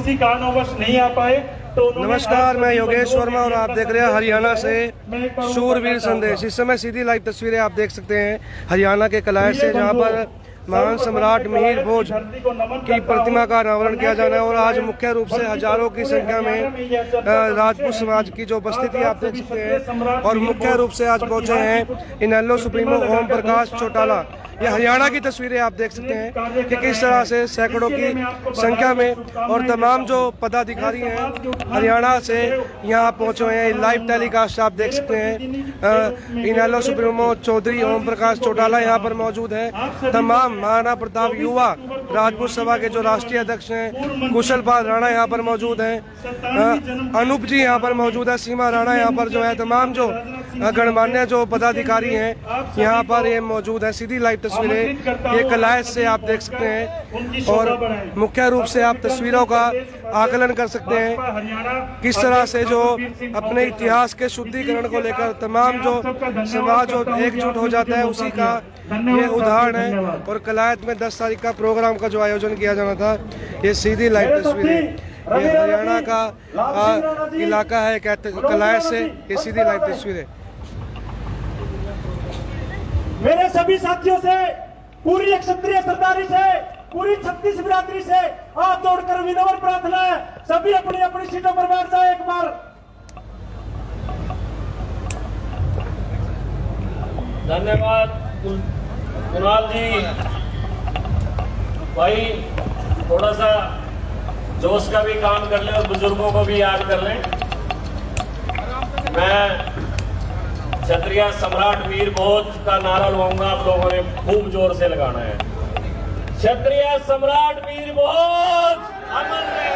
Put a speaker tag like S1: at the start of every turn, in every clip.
S1: किसी कारणवश नहीं आ पाए तो
S2: नमस्कार, मैं योगेश वर्मा और आप देख रहे हैं हरियाणा से शूरवीर संदेश। इस समय सीधी लाइव तस्वीरें आप देख सकते हैं हरियाणा के कलाय से, जहां पर महान सम्राट मिहिर भोज की प्रतिमा का अनावरण किया जाना है। और आज मुख्य रूप से हजारों की संख्या में राजपूत समाज की जो उपस्थिति आप देख सकते हैं, और मुख्य रूप से आज पहुंचे हैं इनेलो सुप्रीमो ओम प्रकाश चौटाला। ये हरियाणा की तस्वीरें आप देख सकते हैं कि किस तरह से सैकड़ों की संख्या में और तमाम जो पदाधिकारी हैं हरियाणा से यहाँ पहुँचे हुए हैं। लाइव टेलीकास्ट आप देख सकते हैं। इनेलो सुप्रीमो चौधरी ओम प्रकाश चौटाला यहाँ पर मौजूद है। तमाम महाराणा प्रताप युवा राजपूत सभा के जो राष्ट्रीय अध्यक्ष हैं कुशल पाल राणा यहाँ पर मौजूद हैं। अनूप जी यहाँ पर मौजूद है। सीमा राणा यहाँ पर जो है, तमाम जो गणमान्य जो पदाधिकारी हैं यहाँ पर ये मौजूद है। सीधी लाइव तस्वीरें ये कलायत से आप देख सकते हैं, और मुख्य रूप से आप तस्वीरों का आकलन कर सकते हैं किस तरह से जो अपने इतिहास के शुद्धिकरण को लेकर तमाम जो समाज और एकजुट हो जाता है, उसी का ये उदाहरण है। और कलायत में 10 तारीख का प्रोग्राम का जो आयोजन किया जाना था, ये सीधी लाइव तस्वीरें, ये हरियाणा का इलाका है कलायत से, ये सीधी लाइव तस्वीरें।
S3: मेरे सभी साथियों से, पूरी क्षत्रिय सरदारी से, पूरी छत्तीस बिरादरी से हाथ जोड़कर विनम्र प्रार्थना है, सभी अपनी अपनी सीटों पर बैठ जाए एक बार।
S4: धन्यवाद कुणाल जी। भाई थोड़ा सा जोश का भी काम कर लें और बुजुर्गों को भी याद कर लें। मैं क्षत्रिय सम्राट वीर भोज का नारा लगाऊंगा, आप लोगों ने खूब जोर से लगाना है। क्षत्रिय सम्राट वीर भोज अमर रहे,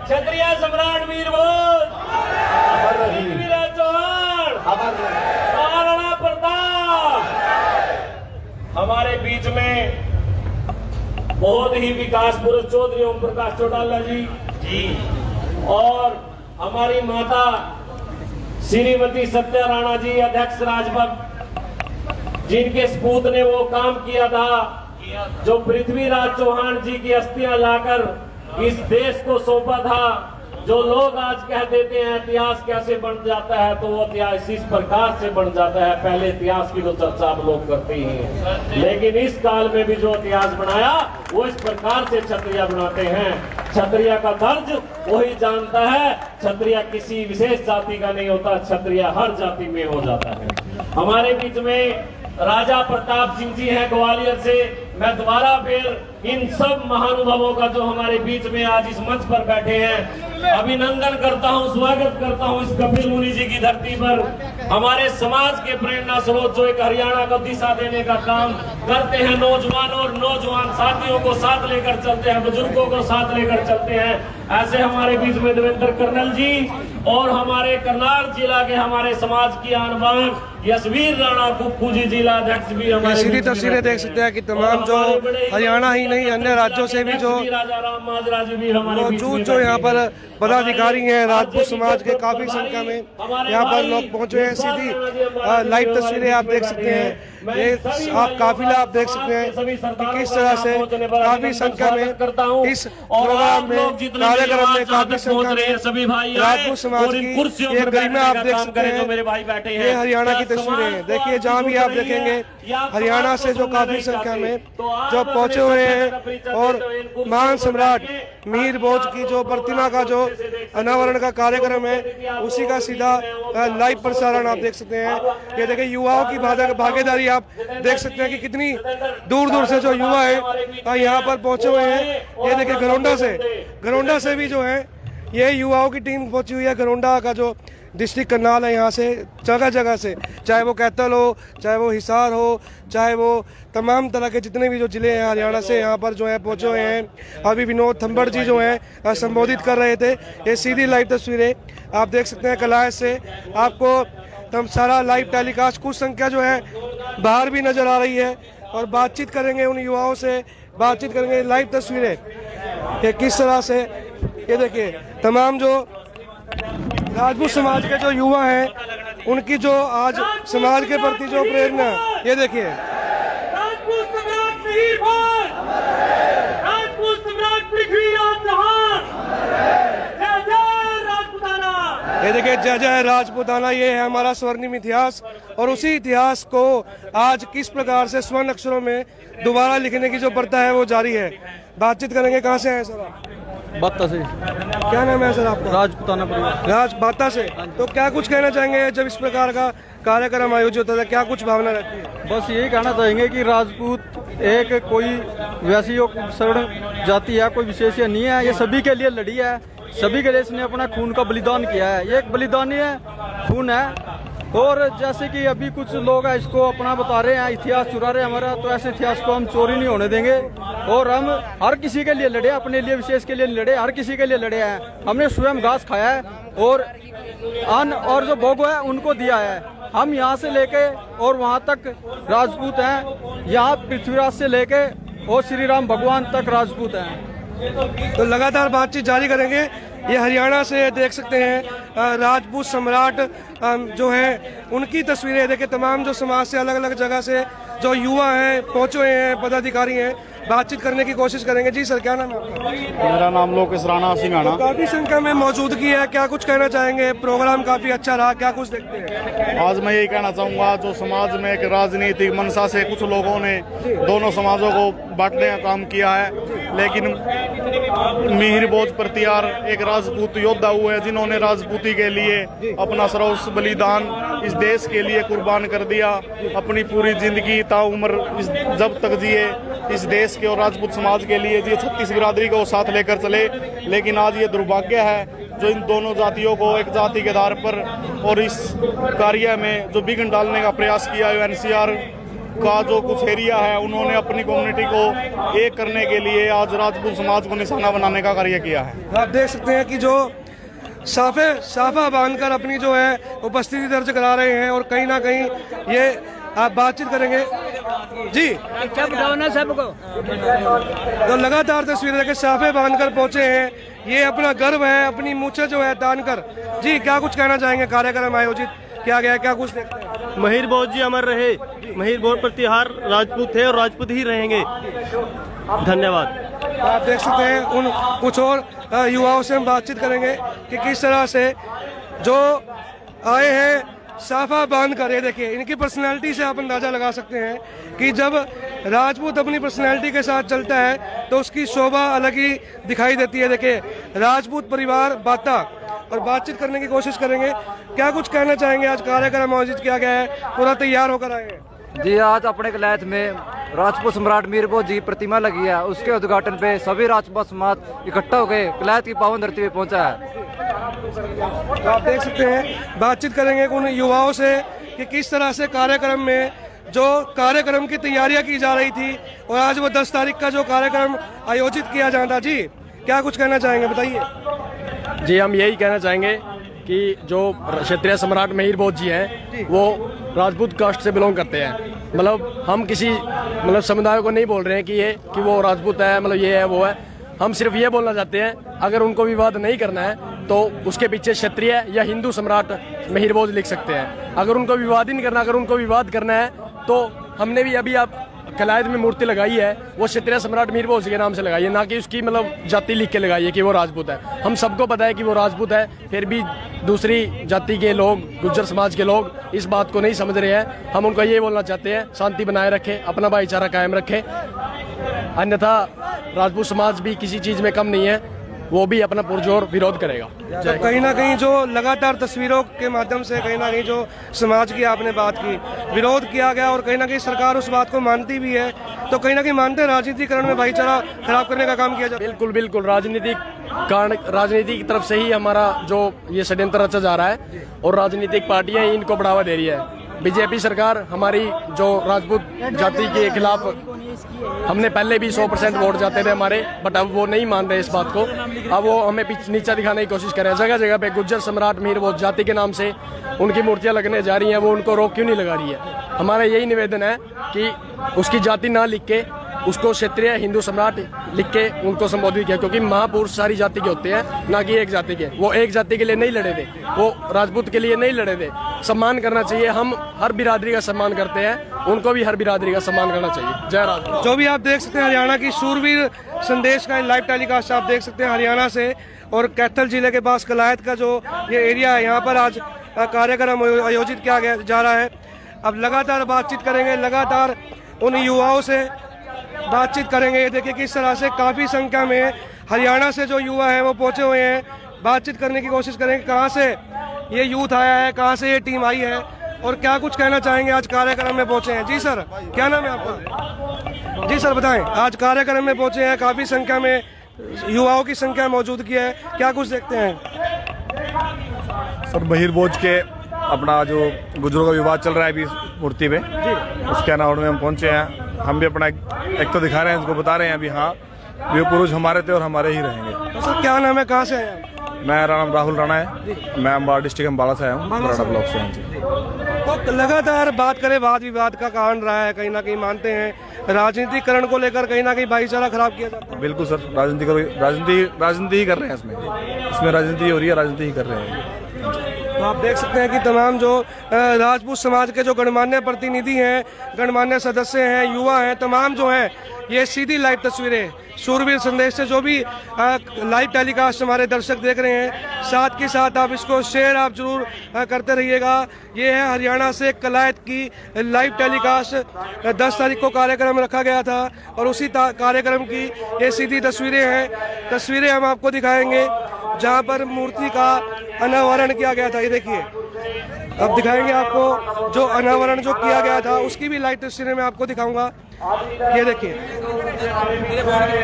S4: क्षत्रिय सम्राट वीर भोज अमर रहे, पृथ्वीराज चौहान अमर रहे, महाराणा प्रताप। हमारे बीच में बहुत ही विकास पुरुष चौधरी ओम प्रकाश चौटाला जी और हमारी माता श्रीमती सत्या राणा जी, अध्यक्ष राजभवन, जिनके सपूत ने वो काम किया था जो पृथ्वीराज चौहान जी की अस्थियां लाकर इस देश को सौंपा था। जो लोग आज कह देते हैं इतिहास कैसे बन जाता है, तो वो इतिहास इस प्रकार से बन जाता है। पहले इतिहास की तो चर्चा आप लोग करते ही हैं, लेकिन इस काल में भी जो इतिहास बनाया वो इस प्रकार से क्षत्रिय बनाते हैं। क्षत्रिय का दर्ज वही जानता है, क्षत्रिय किसी विशेष जाति का नहीं होता, क्षत्रिय हर जाति में हो जाता है। हमारे बीच में राजा प्रताप सिंह जी हैं ग्वालियर से। मैं दोबारा फिर इन सब महानुभावों का जो हमारे बीच में आज इस मंच पर बैठे हैं अभिनंदन करता हूं, स्वागत करता हूं इस कपिल मुनि जी की धरती पर। हमारे समाज के प्रेरणा स्रोत जो एक हरियाणा को दिशा देने का काम करते हैं, नौजवानों और नौजवान साथियों को साथ लेकर चलते हैं, बुजुर्गों को साथ लेकर चलते हैं। ऐसे हमारे बीच में देवेंद्र कर्नल जी और हमारे करनाल जिला के हमारे समाज की आन बान यशवीर राणा कुप्पू जी जिला अध्यक्ष भी हमारे
S2: सीधी तस्वीरें देख सकते हैं कि तमाम जो हरियाणा ही नहीं अन्य राज्यों से भी जो मौजूद जो यहाँ पर पदाधिकारी हैं राजपूत समाज के काफी संख्या में यहाँ पर लोग पहुंचे हैं। सीधी लाइव तस्वीरें आप देख सकते हैं, ये आप काफिला आप देख सकते हैं कि किस तरह से काफी संख्या में इस प्रोग्राम में कार्यक्रम में काफी संख्या में राजपूत समाज की ये गरिमा आप देख सकते हैं। ये हरियाणा की तस्वीरें हैं, देखिए जहाँ भी आप देखेंगे हरियाणा से जो काफी संख्या में जो पहुंचे हुए हैं, और महान सम्राट मिहिर भोज की जो प्रतिमा का जो अनावरण का कार्यक्रम है उसी का सीधा लाइव प्रसारण आप देख सकते हैं। ये देखिए युवाओं की भागीदारी आप देख सकते हैं कि कितनी दूर दूर से जो युवा है यहाँ पर पहुंचे हुए हैं। ये देखिए घरोंडा से भी जो है ये युवाओं की टीम पहुंची हुई है। घरोंडा का जो डिस्ट्रिक्ट करनाल है, यहाँ से जगह जगह से, चाहे वो कैथल हो, चाहे वो हिसार हो, चाहे वो तमाम तरह के जितने भी जो जिले हैं हरियाणा से यहाँ पर जो है पहुँचे हुए हैं। अभी विनोद थंबड़ जी जो हैं संबोधित कर रहे थे। ये सीधी लाइव तस्वीरें आप देख सकते हैं कलायत से। आपको तम सारा लाइव टेलीकास्ट कुछ संख्या जो है बाहर भी नज़र आ रही है, और बातचीत करेंगे उन युवाओं से, बातचीत करेंगे। लाइव तस्वीरें ये किस तरह से, ये देखिए तमाम जो राजपूत समाज के जो युवा हैं उनकी जो आज समाज के प्रति जो प्रेरणा, ये देखिए
S3: राजपूत सम्राट मिहिर भोज, राजपूत सम्राट पृथ्वीराज चौहान।
S2: ये देखिए जय जय राजपूताना, ये है हमारा स्वर्णिम इतिहास और उसी इतिहास को आज किस प्रकार से स्वर्ण अक्षरों में दोबारा लिखने की जो प्रथा है वो जारी है। बातचीत करेंगे। कहाँ से आए सर आप?
S5: बाता से।
S2: क्या नाम है सर आपका?
S5: राजपूताना परिवार।
S2: राज बाता से। तो क्या कुछ कहना चाहेंगे जब इस प्रकार का कार्यक्रम आयोजित होता है, क्या कुछ भावना रहती है?
S5: बस यही कहना चाहेंगे कि राजपूत एक कोई वैसी शरण जाति है, कोई विशेष नहीं है। ये सभी के लिए लड़ी है, सभी के लिए इसने अपना खून का बलिदान किया है। ये एक बलिदानी है, खून है। और जैसे कि अभी कुछ लोग हैं इसको अपना बता रहे हैं, इतिहास चुरा रहे हैं हमारा, तो ऐसे इतिहास को हम चोरी नहीं होने देंगे। और हम हर किसी के लिए लड़े, अपने लिए विशेष के लिए लड़े, हर किसी के लिए लड़े हैं। हमने स्वयं घास खाया है और अन्न और जो भोग है उनको दिया है। हम यहाँ से लेके और वहाँ तक राजपूत हैं, यहाँ पृथ्वीराज से लेके और श्री राम भगवान तक राजपूत हैं।
S2: तो लगातार बातचीत जारी करेंगे। ये हरियाणा से देख सकते हैं राजपूत सम्राट जो है उनकी तस्वीरें देखिए। तमाम जो समाज से अलग अलग जगह से जो युवा हैं पहुंचे हुए हैं, पदाधिकारी हैं, बातचीत करने की कोशिश करेंगे। जी सर, क्या नाम है आपका?
S6: मेरा नाम लोकेश राणा सिंघाना।
S2: काफी संख्या में मौजूदगी है, क्या कुछ कहना चाहेंगे? प्रोग्राम काफी अच्छा रहा, क्या कुछ देखते हैं?
S6: आज मैं यही कहना चाहूँगा, जो समाज में एक राजनीतिक मंशा से कुछ लोगों ने दोनों समाजों को बांटने का काम किया है, लेकिन मिहिर भोज प्रतिहार एक राजपूत योद्धा हुए हैं जिन्होंने राजपूती के लिए अपना सर्वस्व बलिदान इस देश के लिए कुर्बान कर दिया। अपनी पूरी जिंदगी ताउम्र जब तक जिए इस देश के और राजपूत समाज के लिए जिए, 36 बिरादरी को साथ लेकर चले। लेकिन आज ये दुर्भाग्य है जो इन दोनों जातियों को एक जाति के आधार पर और इस कार्य में जो विघ्न डालने का प्रयास किया है। एनसीआर का जो कुछ एरिया है उन्होंने अपनी कम्युनिटी को एक करने के लिए आज राजपूत समाज को निशाना बनाने का कार्य किया है।
S2: आप देख सकते हैं कि जो साफा बांधकर अपनी जो है उपस्थिति दर्ज करा रहे हैं और कहीं ना कहीं ये आप बातचीत करेंगे। जी
S7: क्या बताओ सबको।
S2: तो लगातार तस्वीरें देखे साफे बांधकर पहुंचे हैं, ये अपना गर्व है, अपनी मूछें जो है तान कर। जी क्या कुछ कहना चाहेंगे? कार्यक्रम आयोजित किया गया, क्या कुछ देखते हैं?
S8: महिर भोज जी अमर रहे। महिर भोज प्रतिहार राजपूत थे और राजपूत ही रहेंगे। धन्यवाद।
S2: आप देख सकते हैं उन कुछ और युवाओं से हम बातचीत करेंगे कि किस तरह से जो आए हैं साफा बांध कर। ये देखिए इनकी पर्सनैलिटी से आप अंदाजा लगा सकते हैं कि जब राजपूत अपनी पर्सनैलिटी के साथ चलता है तो उसकी शोभा अलग ही दिखाई देती है। देखिए राजपूत परिवार बाता, और बातचीत करने की कोशिश करेंगे। क्या कुछ कहना चाहेंगे? आज कार्यक्रम आयोजित किया गया है, पूरा तैयार होकर आए हैं।
S9: जी आज अपने कलैत में राजपूत सम्राट मीर भोज जी प्रतिमा लगी है, उसके उद्घाटन पे सभी राजपूत समाज इकट्ठा हो गए कलैत की पावन धरती पे पहुंचा है।
S2: तो आप देख सकते हैं बातचीत करेंगे उन युवाओं से कि किस तरह से कार्यक्रम में जो कार्यक्रम की तैयारियां की जा रही थी और आज वो 10 तारीख का जो कार्यक्रम आयोजित किया जाता। जी क्या कुछ कहना चाहेंगे, बताइए।
S8: जी हम यही कहना चाहेंगे कि जो क्षत्रिय सम्राट महिर भोज जी हैं वो राजपूत कास्ट से बिलोंग करते हैं। मतलब हम किसी समुदाय को नहीं बोल रहे हैं कि वो राजपूत है, मतलब ये है वो है। हम सिर्फ ये बोलना चाहते हैं अगर उनको विवाद नहीं करना है तो उसके पीछे क्षत्रिय या हिंदू सम्राट महिर भोज लिख सकते हैं। अगर उनको विवाद ही नहीं करना, अगर उनको विवाद करना है तो हमने भी अभी आप कलायत में मूर्ति लगाई है, वो क्षत्रिय सम्राट मीर भोज के नाम से लगाई है, ना कि उसकी जाति लिख के लगाई है कि वो राजपूत है। हम सबको पता है कि वो राजपूत है, फिर भी दूसरी जाति के लोग, गुज्जर समाज के लोग इस बात को नहीं समझ रहे हैं। हम उनको ये बोलना चाहते हैं शांति बनाए रखें, अपना भाईचारा कायम रखें, अन्यथा राजपूत समाज भी किसी चीज़ में कम नहीं है, वो भी अपना पुरजोर विरोध करेगा।
S2: तो कहीं ना कहीं जो लगातार तस्वीरों के माध्यम से कहीं ना कहीं जो समाज की आपने बात की, विरोध किया गया और कहीं ना कहीं सरकार उस बात को मानती भी है, तो कहीं ना कहीं मानते हैं राजनीतिकरण में भाईचारा खराब करने का काम किया जाए।
S8: बिल्कुल बिल्कुल, राजनीति की तरफ से ही हमारा जो ये षड्यंत्र रचा जा रहा है और राजनीतिक पार्टियां इनको बढ़ावा दे रही है। बीजेपी सरकार हमारी जो राजपूत जाति के खिलाफ, हमने पहले भी 100% वोट जाते थे हमारे, बट अब वो नहीं मान रहे इस बात को। अब वो हमें नीचा दिखाने की कोशिश कर रहे हैं। जगह जगह पे गुज्जर सम्राट मीर भोज जाति के नाम से उनकी मूर्तियां लगने जा रही हैं, वो उनको रोक क्यों नहीं लगा रही है? हमारा यही निवेदन है कि उसकी जाति ना लिख के उसको क्षेत्रीय हिंदू सम्राट लिख के उनको संबोधित किया, क्योंकि महापुरुष सारी जाति के होते हैं, ना कि एक जाति के। वो एक जाति के लिए नहीं लड़े थे, वो राजपूत के लिए नहीं लड़े थे, सम्मान करना चाहिए। हम हर बिरादरी का सम्मान करते हैं, उनको भी हर बिरादरी का सम्मान करना चाहिए। जय राजपूत।
S2: जो भी आप देख सकते हैं हरियाणा की शूरवीर संदेश का लाइव टेलीकास्ट आप देख सकते हैं हरियाणा से, और कैथल जिले के पास कलायत का जो ये एरिया है, यहाँ पर आज कार्यक्रम आयोजित किया गया जा रहा है। अब लगातार बातचीत करेंगे, लगातार उन युवाओं से बातचीत करेंगे। ये देखिए किस तरह से काफ़ी संख्या में हरियाणा से जो युवा हैं वो पहुंचे हुए हैं। बातचीत करने की कोशिश करेंगे कहाँ से ये यूथ आया है, कहाँ से ये टीम आई है और क्या कुछ कहना चाहेंगे। आज कार्यक्रम में पहुंचे हैं। जी सर, क्या नाम है आपका? जी सर बताएं। आज कार्यक्रम में पहुंचे हैं, काफ़ी संख्या में युवाओं की संख्या मौजूदगी है, क्या कुछ देखते हैं?
S6: सर महिर भोज के अपना जो गुजरों का विवाद चल रहा है अभी मूर्ति पे, उसके अनावरण में हम पहुंचे हैं। हम भी अपना एक तो दिखा रहे हैं, उनको बता रहे हैं अभी हाँ ये पुरुष हमारे थे और हमारे ही रहेंगे।
S2: तो सर क्या नाम है, कहाँ से आए?
S6: मेरा नाम राहुल राणा है, मैं अम्बाला डिस्ट्रिक्ट अम्बाला से आया हूँ, बराड़ा ब्लॉक से हूँ।
S2: तो लगातार बात करें, वाद विवाद का कारण रहा है, कहीं ना कहीं मानते हैं राजनीतिकरण को लेकर कहीं ना कहीं भाईचारा खराब किया जाता है।
S6: बिल्कुल सर, राजनीति ही कर रहे हैं इसमें राजनीति हो रही है, राजनीति ही कर रहे हैं।
S2: तो आप देख सकते हैं कि तमाम जो राजपूत समाज के जो गणमान्य प्रतिनिधि हैं, गणमान्य सदस्य हैं, युवा हैं, तमाम जो हैं, ये सीधी लाइव तस्वीरें शूरवीर संदेश से जो भी लाइव टेलीकास्ट हमारे दर्शक देख रहे हैं, साथ के साथ आप इसको शेयर आप जरूर करते रहिएगा। ये है हरियाणा से कलायत की लाइव टेलीकास्ट। 10 तारीख को कार्यक्रम रखा गया था और उसी कार्यक्रम की ये सीधी तस्वीरें हैं। तस्वीरें हम आपको दिखाएंगे जहाँ पर मूर्ति का अनावरण किया गया था। ये देखिए, अब दिखाएंगे आपको जो अनावरण जो किया गया था उसकी भी लाइव तस्वीरें मैं आपको दिखाऊंगा। ये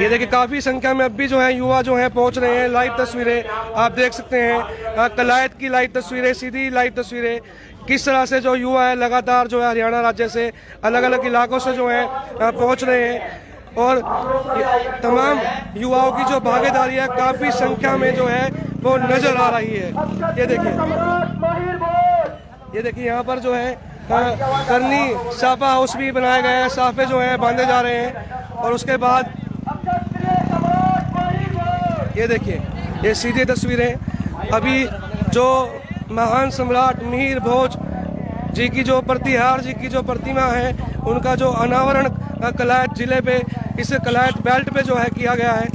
S2: देखिए काफी संख्या में अब भी जो है युवा जो है पहुंच रहे हैं। लाइव तस्वीरें आप देख सकते हैं, कलायत की लाइव तस्वीरें, सीधी लाइव तस्वीरें, किस तरह से जो युवा है लगातार जो है हरियाणा राज्य से अलग अलग इलाकों से जो है पहुंच रहे हैं और तमाम युवाओं की जो भागीदारी है काफी संख्या में जो है वो नजर आ रही है। ये देखिए यहाँ पर जो है करनी साफा हाउस भी बनाया गया है, साफे जो हैं बांधे जा रहे हैं और उसके बाद ये देखिए ये सीधी तस्वीरें अभी जो महान सम्राट मिहिर भोज जी की जो प्रतिहार जी की जो प्रतिमा है उनका जो अनावरण कलायत जिले पे इस कलायत बेल्ट पे जो है किया गया है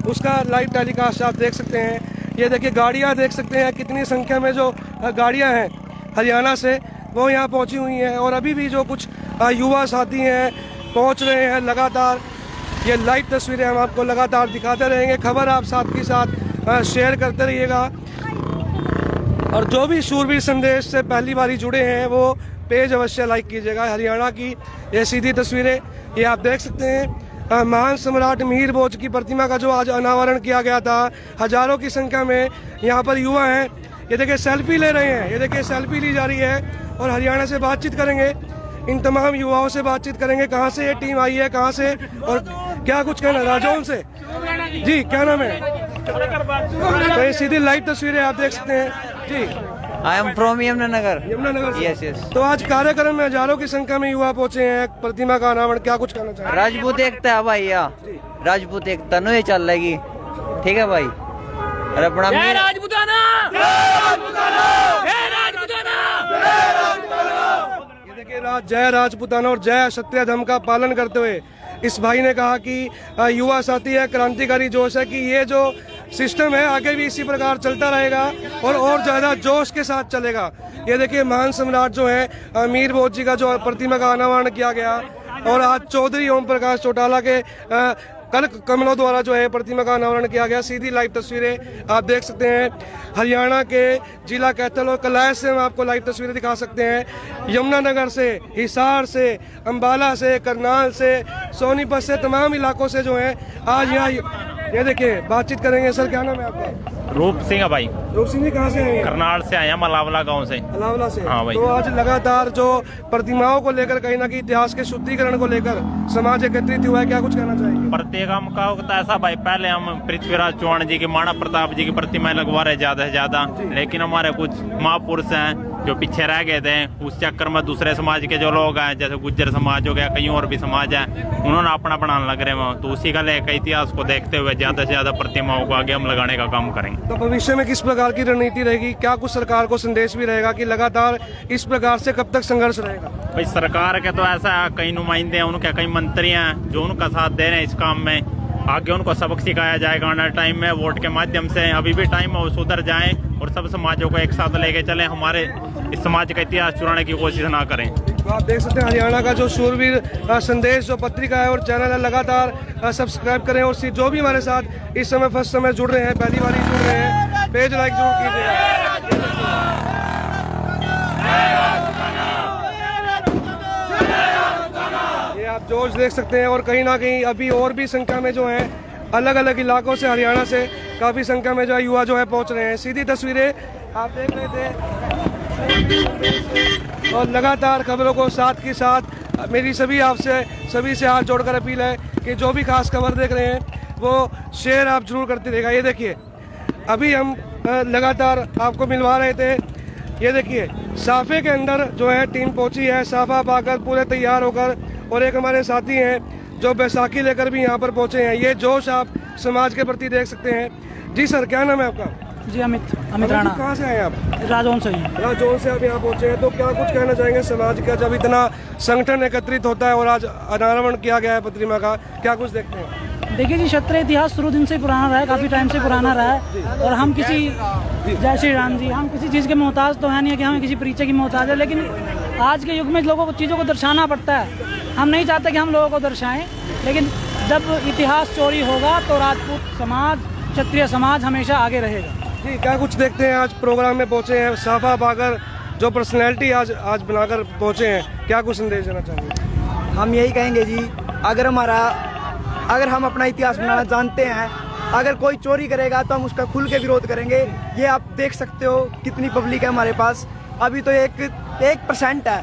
S2: उसका लाइव टेलीकास्ट आप देख सकते हैं। ये देखिए गाड़ियां देख सकते हैं, कितनी संख्या में जो गाड़ियां हैं हरियाणा से वो यहाँ पहुंची हुई हैं और अभी भी जो कुछ युवा साथी हैं पहुंच रहे हैं लगातार। ये लाइव तस्वीरें हम आपको लगातार दिखाते रहेंगे, खबर आप साथ के साथ शेयर करते रहिएगा। और जो भी शूरवीर संदेश से पहली बारी जुड़े हैं वो पेज अवश्य लाइक कीजिएगा। हरियाणा की ये सीधी तस्वीरें ये आप देख सकते हैं। महान सम्राट मिहिर भोज की प्रतिमा का जो आज अनावरण किया गया था, हजारों की संख्या में यहाँ पर युवा हैं। ये देखिए सेल्फी ले रहे हैं, ये देखिए सेल्फी ली जा रही है और हरियाणा से बातचीत करेंगे, इन तमाम युवाओं से बातचीत करेंगे कहाँ से ये टीम आई है, कहाँ से और क्या कुछ कहना। राजौन से जी, क्या नाम है? तो ये सीधी लाइव तस्वीरें आप देख सकते हैं जी।
S7: I am from Yamunanagar.
S2: Yamunanagar से?
S7: Yes yes.
S2: तो आज कार्यक्रम में हजारों की संख्या में युवा पहुंचे हैं, प्रतिमा का अनावरण, क्या कुछ कहना चाहिए?
S7: राजपूत एकता है भाई, या राजपूत एकता नो ये चल रहेगी, ठीक है भाई। अरे अपना
S2: ये देखिए जय राजपूताना और जय क्षत्रिय धर्म का पालन करते हुए इस भाई ने कहा कि युवा साथी है, क्रांतिकारी जोश है कि ये जो सिस्टम है आगे भी इसी प्रकार चलता रहेगा और ज्यादा जोश के साथ चलेगा। ये देखिए महान सम्राट जो है मिहिर भोज जी का जो प्रतिमा का अनावरण किया गया और आज चौधरी ओम प्रकाश चौटाला के कल कमलों द्वारा जो है प्रतिमा का अनावरण किया गया। सीधी लाइव तस्वीरें आप देख सकते हैं। हरियाणा के जिला कैथल और कलायत से हम आपको लाइव तस्वीरें दिखा सकते हैं। यमुनानगर से, हिसार से, अम्बाला से, करनाल से, सोनीपत से, तमाम इलाकों से जो है आज यहाँ ये देखिए बातचीत करेंगे। सर क्या नाम है आपका?
S10: रूप सिंह है भाई।
S2: रूप सिंह जी कहाँ से आए?
S10: करनाल से आया, मलावला गांव से।
S2: मलावला से?
S10: हाँ भाई।
S2: तो आज लगातार जो प्रतिमाओं को लेकर कहीं ना कहीं इतिहास के शुद्धिकरण को लेकर समाज एकत्रित हुआ है, क्या कुछ कहना चाहिए?
S10: प्रत्येक हम का होता है ऐसा भाई, पहले हम पृथ्वीराज चौहान जी की, माणा प्रताप जी की प्रतिमाएं लगवा रहे ज्यादा से ज्यादा, लेकिन हमारे कुछ महापुरुष हैं जो पीछे रह गए थे, उस चक्कर में दूसरे समाज के जो लोग हैं जैसे गुज्जर समाज हो गया, कई और भी समाज है, उन्होंने अपना बनाने लग रहे हैं। तो उसी का लेकर इतिहास को देखते हुए ज्यादा से ज्यादा प्रतिमाओं को आगे हम लगाने का काम करेंगे।
S2: तो भविष्य में किस प्रकार की रणनीति रहेगी, क्या कुछ सरकार को संदेश भी रहेगा कि लगातार इस प्रकार से कब तक संघर्ष रहेगा?
S10: भाई सरकार के तो ऐसा है, कई नुमाइंदे हैं उनके, कई मंत्री हैं जो उनका साथ दे रहे हैं इस काम में। आगे उनको सबक सिखाया जाएगा आने वाले टाइम में वोट के माध्यम से। अभी भी टाइम है वो सुधर जाएं और सब समाजों को एक साथ लेके चलें, हमारे इस समाज का इतिहास चुराने की कोशिश ना करें।
S2: तो आप देख सकते हैं हरियाणा का जो शूरवीर संदेश जो पत्रिका है और चैनल है, लगातार सब्सक्राइब करें और जो भी हमारे साथ इस समय फर्स्ट समय जुड़ रहे हैं, पहली बार ही जुड़ रहे हैं, पेज लाइक जरूर कीजिएगा। ये आप जोश देख सकते हैं और कहीं ना कहीं अभी और भी संख्या में जो है अलग अलग इलाकों से, हरियाणा से काफ़ी संख्या में जो है युवा जो है पहुंच रहे हैं। सीधी तस्वीरें आप देख रहे थे और लगातार खबरों को साथ के साथ मेरी सभी से हाथ जोड़कर अपील है कि जो भी खास खबर देख रहे हैं वो शेयर आप जरूर करते रहेगा। ये देखिए अभी हम लगातार आपको मिलवा रहे थे, ये देखिए साफे के अंदर जो है टीम पहुंची है, साफा पाकर पूरे तैयार होकर, और एक हमारे साथी हैं जो बैसाखी लेकर भी यहाँ पर पहुंचे हैं। ये जोश आप समाज के प्रति देख सकते हैं। जी सर, क्या नाम है आपका?
S11: जी अमित राणा।
S2: कहाँ से आए आप?
S11: राजौन से।
S2: राजौन से आप यहाँ पहुंचे हैं, तो क्या कुछ कहना चाहेंगे समाज का जब इतना संगठन एकत्रित होता है और आज अनावरण किया गया है प्रतिमा का, क्या कुछ देखते हैं?
S11: देखिए जी, क्षत्रिय इतिहास शुरू दिन से पुराना रहा है, काफ़ी टाइम से पुराना रहा है और हम किसी, जय श्री राम जी, हम किसी चीज़ के मोहताज तो है नहीं कि हमें किसी परिचय की मोहताज है, लेकिन आज के युग में लोगों को चीज़ों को दर्शाना पड़ता है। हम नहीं चाहते कि हम लोगों को दर्शाएं, लेकिन जब इतिहास चोरी होगा तो राजपूत समाज, क्षत्रिय समाज हमेशा आगे रहेगा।
S2: जी, क्या कुछ देखते हैं? आज प्रोग्राम में पहुंचे हैं साफा बागर जो पर्सनैलिटी आज बनाकर पहुंचे हैं, क्या कुछ संदेश देना चाहेंगे?
S12: हम यही कहेंगे जी, अगर हम अपना इतिहास बनाना जानते हैं, अगर कोई चोरी करेगा तो हम उसका खुल के विरोध करेंगे। ये आप देख सकते हो कितनी पब्लिक है हमारे पास, अभी तो 1% है।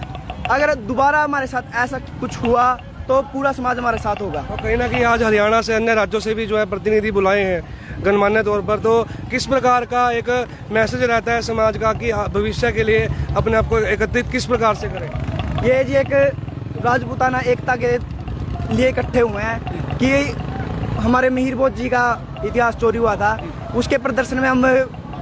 S12: अगर दोबारा हमारे साथ ऐसा कुछ हुआ तो पूरा समाज हमारे साथ होगा।
S2: और कहीं ना कहीं आज हरियाणा से, अन्य राज्यों से भी जो है प्रतिनिधि बुलाए हैं गणमान्य तौर पर, तो किस प्रकार का एक मैसेज रहता है समाज का कि भविष्य के लिए अपने आप को एकत्रित किस प्रकार से करें?
S12: ये जी एक राजपूताना एकता के लिए इकट्ठे हुए हैं कि हमारे मिहिर भोज जी का इतिहास चोरी हुआ था, उसके प्रदर्शन में हम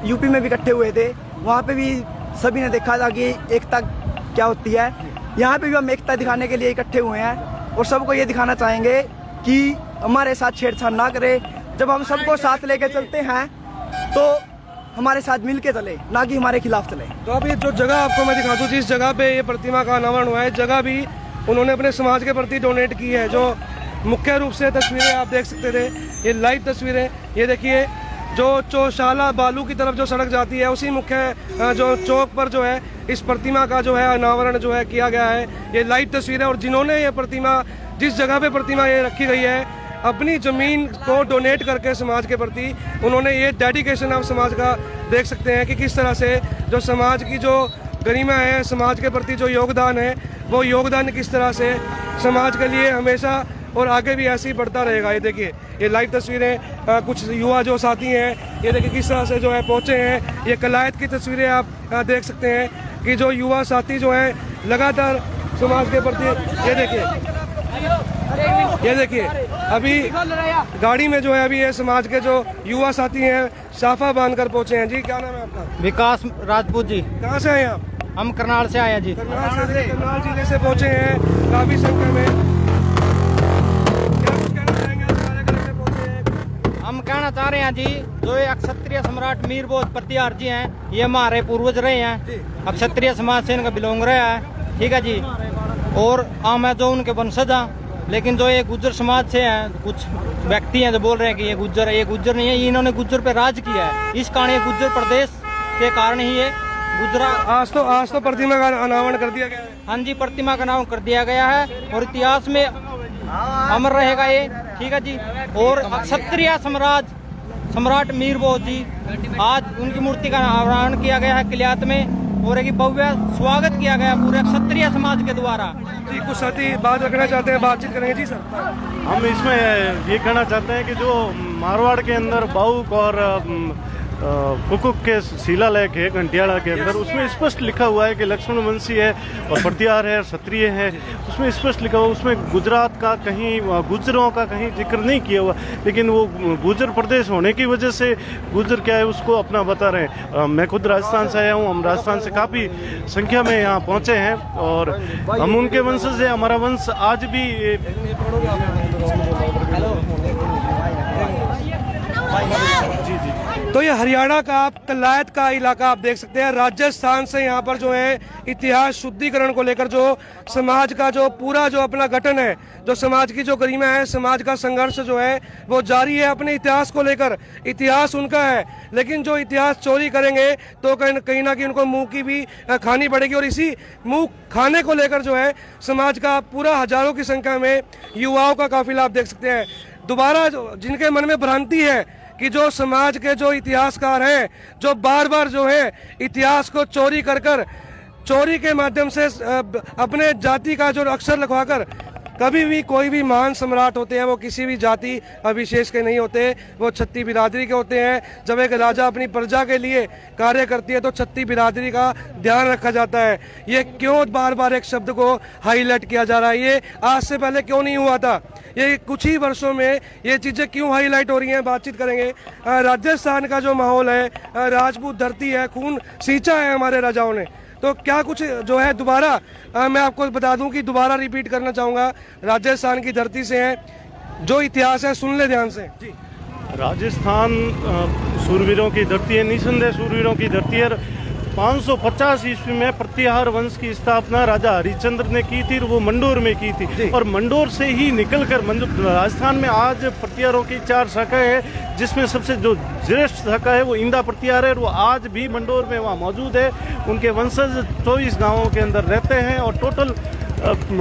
S12: यूपी में भी इकट्ठे हुए थे। वहाँ पे भी सभी ने देखा था कि एकता क्या होती है। यहाँ पे भी हम एकता दिखाने के लिए इकट्ठे हुए हैं और सबको ये दिखाना चाहेंगे कि हमारे साथ छेड़छाड़ ना करे। जब हम सबको साथ लेके चलते हैं तो हमारे साथ मिल के चले, ना कि हमारे खिलाफ चले।
S2: तो अभी जो जगह आपको मैं दिखा दूँ, जिस जगह पे ये प्रतिमा का अनावरण हुआ है, जगह भी उन्होंने अपने समाज के प्रति डोनेट की है। जो मुख्य रूप से तस्वीरें आप देख सकते थे, ये लाइव तस्वीरें, ये देखिए जो चौशाला बालू की तरफ जो सड़क जाती है, उसी मुख्य जो चौक पर जो है इस प्रतिमा का जो है अनावरण जो है किया गया है। ये लाइव तस्वीरें, और जिन्होंने ये प्रतिमा, जिस जगह पे प्रतिमा ये रखी गई है, अपनी ज़मीन को डोनेट करके समाज के प्रति उन्होंने ये डेडिकेशन आप समाज का देख सकते हैं कि किस तरह से जो समाज की जो गरिमा है, समाज के प्रति जो योगदान है, वो योगदान किस तरह से समाज के लिए हमेशा और आगे भी ऐसे ही बढ़ता रहेगा। ये देखिए ये लाइव तस्वीरें, कुछ युवा जो साथी हैं, ये देखिए किस तरह से जो है पहुँचे हैं। ये कलायत की तस्वीरें आप देख सकते हैं कि जो युवा साथी जो हैं लगातार समाज के प्रति, ये देखिए अभी गाड़ी में जो है अभी ये समाज के जो युवा साथी हैं साफा बांधकर पहुँचे हैं। जी, क्या नाम है आपका?
S5: विकास राजपूत जी।
S2: कहाँ से आए आप?
S5: हम करनाल से आए जी।
S2: करनाल जिले से पहुँचे हैं काफ़ी संख्या में।
S5: हम कहना चाह रहे हैं जी, जो ये क्षत्रिय सम्राट मीर भोज प्रतिहार जी हैं, ये हमारे पूर्वज रहे हैं, क्षत्रिय समाज से इनका बिलोंग रहा है, ठीक है जी। और हम है जो उनके वंशज हैं, लेकिन जो ये गुज्जर समाज से हैं, कुछ व्यक्ति हैं जो बोल रहे हैं कि ये गुज्जर है, ये गुज्जर नहीं है। इन्होंने गुज्जर पे राज किया है, इस कारण ये गुज्जर प्रदेश के कारण ही ये गुजरा।
S2: आज तो प्रतिमा का अनावरण कर दिया गया है।
S5: हाँ जी, प्रतिमा का अनावरण कर दिया गया है और इतिहास में अमर रहेगा ये, ठीक है जी। और क्षत्रिय सम्राट मीर भोज जी, आज उनकी मूर्ति का अनावरण किया गया है किलियात में और एक भव्य स्वागत किया गया पूरे क्षत्रिय समाज के द्वारा।
S2: जी, कुछ साथी बात रखना चाहते हैं, बातचीत करेंगे। जी सर,
S6: हम इसमें ये कहना चाहते हैं कि जो मारवाड़ के अंदर बाउक और कुकुक के शिलालेख है घंटियाला के अंदर, उसमें स्पष्ट लिखा हुआ है कि लक्ष्मण वंशी है और प्रतिहार है, क्षत्रिय है, उसमें स्पष्ट लिखा हुआ। उसमें गुजरात का कहीं, गुजरों का कहीं जिक्र नहीं किया हुआ, लेकिन वो गुजर प्रदेश होने की वजह से गुजर क्या है उसको अपना बता रहे हैं। मैं खुद राजस्थान से आया हूँ, हम राजस्थान से काफ़ी संख्या में यहाँ पहुँचे हैं और हम उनके वंशज हैं। हमारा वंश आज भी
S2: तो ये हरियाणा का आप कलायत का इलाका आप देख सकते हैं। राजस्थान से यहाँ पर जो है इतिहास शुद्धिकरण को लेकर जो समाज का जो पूरा जो अपना गठन है, जो समाज की जो गरिमा है, समाज का संघर्ष जो है वो जारी है अपने इतिहास को लेकर। इतिहास उनका है, लेकिन जो इतिहास चोरी करेंगे तो कहीं ना कहीं उनको मुंह की भी खानी पड़ेगी। और इसी मुंह खाने को लेकर जो है समाज का पूरा हजारों की संख्या में युवाओं का काफिला आप देख सकते हैं। दोबारा जिनके मन में भ्रांति है कि जो समाज के जो इतिहासकार हैं, जो बार बार जो है इतिहास को चोरी चोरी के माध्यम से अपने जाति का जो अक्षर लिखवाकर, कभी भी कोई भी महान सम्राट होते हैं वो किसी भी जाति विशेष के नहीं होते, वो छत्ती बिरादरी के होते हैं। जब एक राजा अपनी प्रजा के लिए कार्य करती है तो छत्ती बिरादरी का ध्यान रखा जाता है। ये क्यों बार बार एक शब्द को हाईलाइट किया जा रहा है? ये आज से पहले क्यों नहीं हुआ था? ये कुछ ही वर्षों में ये चीज़ें क्यों हाईलाइट हो रही हैं? बातचीत करेंगे। राजस्थान का जो माहौल है, राजपूत धरती है, खून सींचा है हमारे राजाओं ने, तो क्या कुछ जो है दोबारा मैं आपको बता दूं कि दोबारा रिपीट करना चाहूँगा, राजस्थान की धरती से है, जो इतिहास है सुन ले ध्यान से जी।
S6: राजस्थान सूरवीरों की धरती है, निसंदेह सूरवीरों की धरती है। 550 ईस्वी में प्रतिहार वंश की स्थापना राजा हरिश्चंद्र ने की थी, वो मंडोर में की थी। और मंडोर से ही निकलकर राजस्थान में आज प्रतिहारों की 4 शाखाएं हैं, जिसमें सबसे जो ज्येष्ठ शाखा है वो इंदा प्रतिहार है, वो आज भी मंडोर में वहाँ मौजूद है। उनके वंशज 24 गाँवों के अंदर रहते हैं और टोटल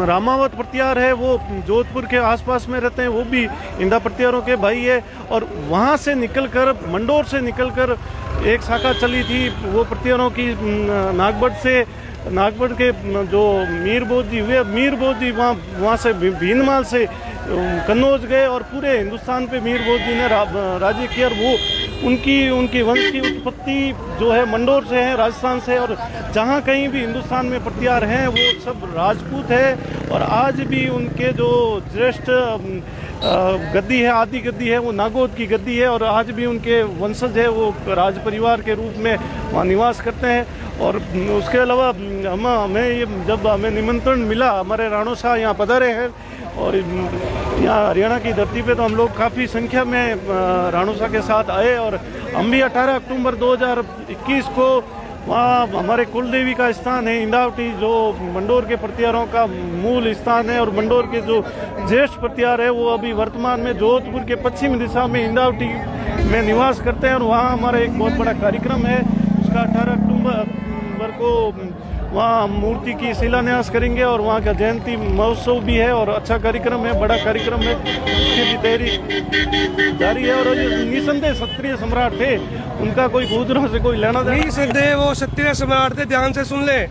S6: रामावत प्रतिहार है वो जोधपुर के आसपास में रहते हैं, वो भी इंदा प्रतिहारों के भाई है। और वहाँ से निकलकर, मंडोर से निकलकर एक शाखा चली थी वो प्रतिहारों की नागबढ़ के जो मीरबोध जी हुए, मीरबोध जी वहाँ से भीनमाल से कन्नौज गए और पूरे हिंदुस्तान पे मीरबोध जी ने राज्य किया। और वो उनकी वंश की उत्पत्ति जो है मंडोर से है, राजस्थान से। और जहाँ कहीं भी हिंदुस्तान में प्रतिहार हैं वो सब राजपूत है। और आज भी उनके जो श्रेष्ठ गद्दी है, आदि गद्दी है, वो नागौद की गद्दी है। और आज भी उनके वंशज है वो राज परिवार के रूप में वहाँ निवास करते हैं। और उसके अलावा जब हमें निमंत्रण मिला, हमारे राणो शाह यहाँ पधारे हैं और यहाँ हरियाणा की धरती पे, तो हम लोग काफ़ी संख्या में राणो शाह के साथ आए। और हम भी 18 अक्टूबर 2021 को वहाँ हमारे कुलदेवी का स्थान है इंदावटी, जो मंडोर के प्रतिहारों का मूल स्थान है। और मंडोर के जो ज्येष्ठ प्रतिहार है वो अभी वर्तमान में जोधपुर के पश्चिम दिशा में इंदावटी में निवास करते हैं। और वहाँ हमारा एक बहुत बड़ा कार्यक्रम है, उसका 18 अक्टूबर को वहाँ मूर्ति की शिलान्यास करेंगे और वहाँ का जयंती महोत्सव भी है और अच्छा कार्यक्रम है, बड़ा कार्यक्रम है, उसकी भी तैयारी जारी है। और निसंदेह क्षत्रिय सम्राट थे, उनका कोई गुजरों से कोई लेना देना
S2: निसंदेह वो क्षत्रिय सम्राट थे। ध्यान से सुन ले,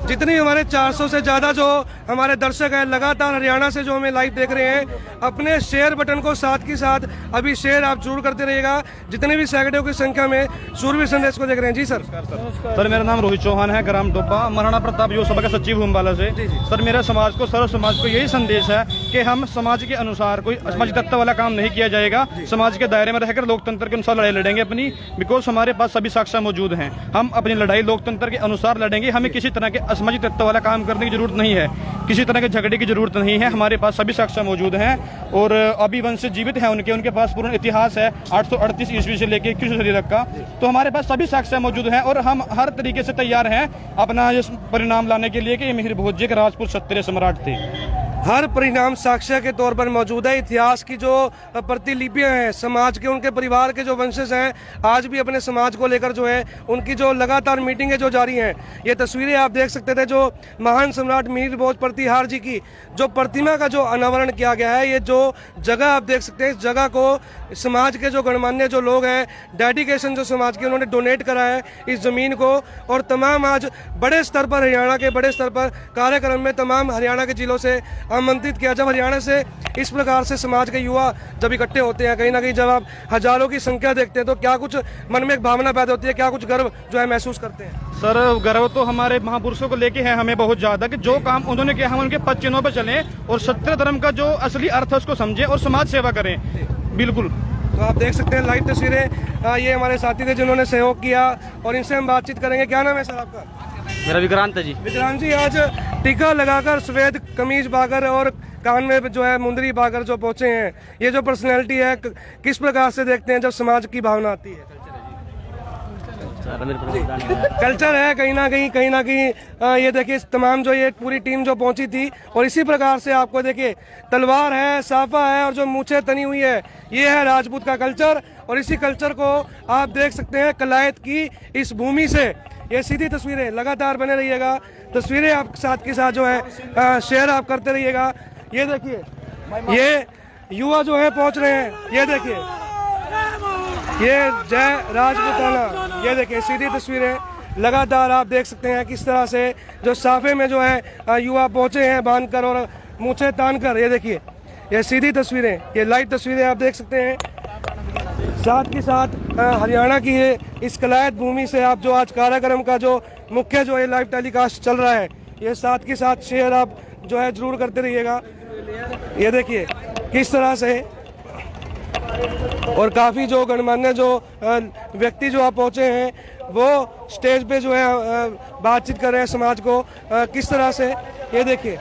S2: जितनी हमारे 400 से ज़्यादा जो हमारे दर्शक हैं लगातार हरियाणा से जो हमें लाइव देख रहे हैं, अपने शेयर बटन को साथ के साथ अभी शेयर आप जरूर करते रहिएगा, जितने भी सैकड़ों की संख्या में सूरवीर संदेश को देख रहे हैं। जी सर।
S5: सर मेरा नाम रोहित चौहान है, ग्राम डोबा, महाराणा प्रताप युवा सभा का सचिव अम्बाला से। सर मेरा समाज को, सर्व समाज को यही संदेश है कि हम समाज के अनुसार कोई समाज तत्व वाला काम नहीं किया जाएगा। समाज के दायरे में रहकर लोकतंत्र के अनुसार लड़ाई लड़ेंगे अपनी, बिकॉज हमारे पास सभी साक्ष्य मौजूद हैं। हम अपनी लड़ाई लोकतंत्र के अनुसार लड़ेंगे, हमें किसी तरह के असमाजी तत्व वाला काम करने की जरूरत नहीं है, किसी तरह के झगड़े की जरूरत नहीं है। हमारे पास सभी साक्ष्य मौजूद हैं और अभी वंश जीवित हैं उनके पास पूर्ण इतिहास है 838 ईस्वी से लेकर 21 तक का। तो हमारे पास सभी साक्ष्य मौजूद हैं और हम हर तरीके से तैयार हैं अपना इस परिणाम लाने के लिए कि मिहिर भोज जी एक राजपूत क्षत्रिय सम्राट थे।
S2: हर परिणाम साक्ष्य के तौर पर मौजूद है। इतिहास की जो प्रतिलिपियां हैं, समाज के, उनके परिवार के जो वंशज हैं, आज भी अपने समाज को लेकर जो है उनकी जो लगातार मीटिंगें जो जारी हैं। ये तस्वीरें आप देख सकते थे जो महान सम्राट मिहिर भोज प्रतिहार जी की जो प्रतिमा का जो अनावरण किया गया है। ये जो जगह आप देख सकते हैं, इस जगह को समाज के जो गणमान्य जो लोग हैं, डेडिकेशन जो समाज के, उन्होंने डोनेट करा है इस ज़मीन को। और तमाम आज बड़े स्तर पर, हरियाणा के बड़े स्तर पर कार्यक्रम में तमाम हरियाणा के जिलों से आमंत्रित किया। जब हरियाणा से इस प्रकार से समाज के युवा जब इकट्ठे होते हैं, कहीं ना कहीं जब आप हजारों की संख्या देखते हैं, तो क्या कुछ मन में एक भावना पैदा होती है, क्या कुछ गर्व जो है महसूस करते हैं?
S5: सर गर्व तो हमारे महापुरुषों को लेके है हमें बहुत ज्यादा, कि जो काम उन्होंने किया हम उनके पद चिन्हों पर चलें और क्षत्रिय धर्म का जो असली अर्थ है उसको समझें और समाज सेवा करें। बिल्कुल।
S2: तो आप देख सकते हैं लाइव तस्वीरें, ये हमारे साथी थे जिन्होंने सहयोग किया और इनसे हम बातचीत करेंगे। क्या नाम है सर आपका?
S5: मेरा विक्रांत है जी।
S2: विक्रांत जी, आज टीका लगाकर सफेद कमीज पाकर और कान में जो है मुंदरी पाकर जो पहुंचे हैं, ये जो पर्सनैलिटी है किस प्रकार से देखते हैं जब समाज की भावना आती है? कल्चर है कहीं ना कहीं ये देखिए तमाम जो ये पूरी टीम जो पहुंची थी, और इसी प्रकार से आपको देखिए तलवार है, साफा है और जो मूछें तनी हुई है, ये है राजपूत का कल्चर। और इसी कल्चर को आप देख सकते हैं कलायत की इस भूमि से। ये सीधी तस्वीरें लगातार बने रहिएगा, तस्वीरें आप साथ के साथ जो है शेयर आप करते रहिएगा। ये देखिए ये युवा जो है पहुंच रहे हैं, ये देखिए ये जय राजपूताना, ये देखिए सीधी तस्वीरें लगातार आप देख सकते हैं किस तरह से जो साफे में जो है युवा पहुंचे हैं बांधकर और मूछें तानकर। ये देखिए ये सीधी तस्वीरें, ये लाइव तस्वीरें आप देख सकते हैं। साथ के साथ हरियाणा की ये इस कलायत भूमि से आप जो आज कार्यक्रम का जो मुख्य जो ये लाइव टेलीकास्ट चल रहा है, ये साथ के साथ शेयर आप जो है जरूर करते रहिएगा। ये देखिए किस तरह से, और काफ़ी जो गणमान्य जो व्यक्ति जो आप पहुँचे हैं वो स्टेज पे जो है बातचीत कर रहे हैं समाज को किस तरह से। ये देखिए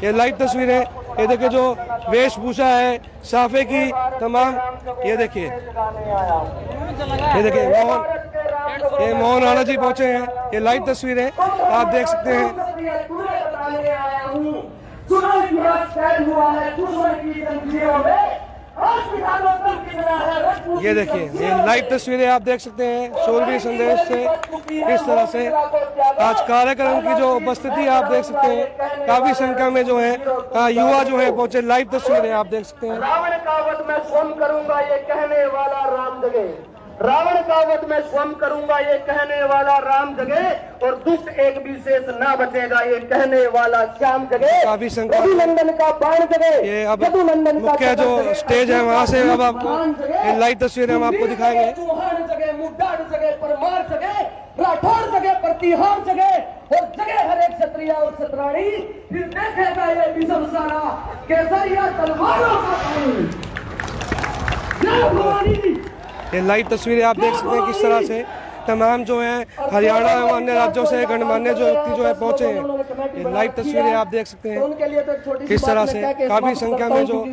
S2: ये लाइव तस्वीरें, ये देखिए जो वेशभूषा है साफे की तमाम, ये देखिए ये मोहन राणा जी पहुंचे हैं। ये लाइव तस्वीरें आप देख सकते हैं। ये देखिए ये लाइव तस्वीरें आप देख सकते हैं शूरवीर संदेश से किस तरह से आज कार्यक्रम की जो उपस्थिति आप देख सकते हैं, काफी संख्या में जो है युवा जो है पहुंचे। लाइव तस्वीरें आप देख सकते हैं।
S3: रावण का वध मैं स्वयं करूंगा ये कहने वाला राम जगे, रावण का वध मैं स्वयं करूंगा ये कहने वाला राम जगे, और दुष्ट एक भी शेष ना बचेगा ये कहने वाला श्याम जगे।
S2: काफी संख्या
S3: नंदन का बाण जगे।
S2: ये अब मुख्य जो स्टेज है वहाँ से अब आपको ये लाइव तस्वीरें हम आपको दिखाएंगे।
S3: चौहान जगे, मुड्डाड़ जगे, परमार जगे, राठौर जगे, प्रतिहार जगे, और जगे हर एक क्षत्रिय और क्षत्राणी, फिर देखेगा ये विषम सारा केसरिया तलवारों का पानी। जय भवानी।
S2: ये लाइव तस्वीरें आप देख सकते हैं किस तरह से तमाम जो है हरियाणा एवं अन्य राज्यों से गणमान्य जो व्यक्ति जो है पहुंचे हैं। ये लाइव तस्वीरें आप देख सकते हैं किस तरह से काफी संख्या में जो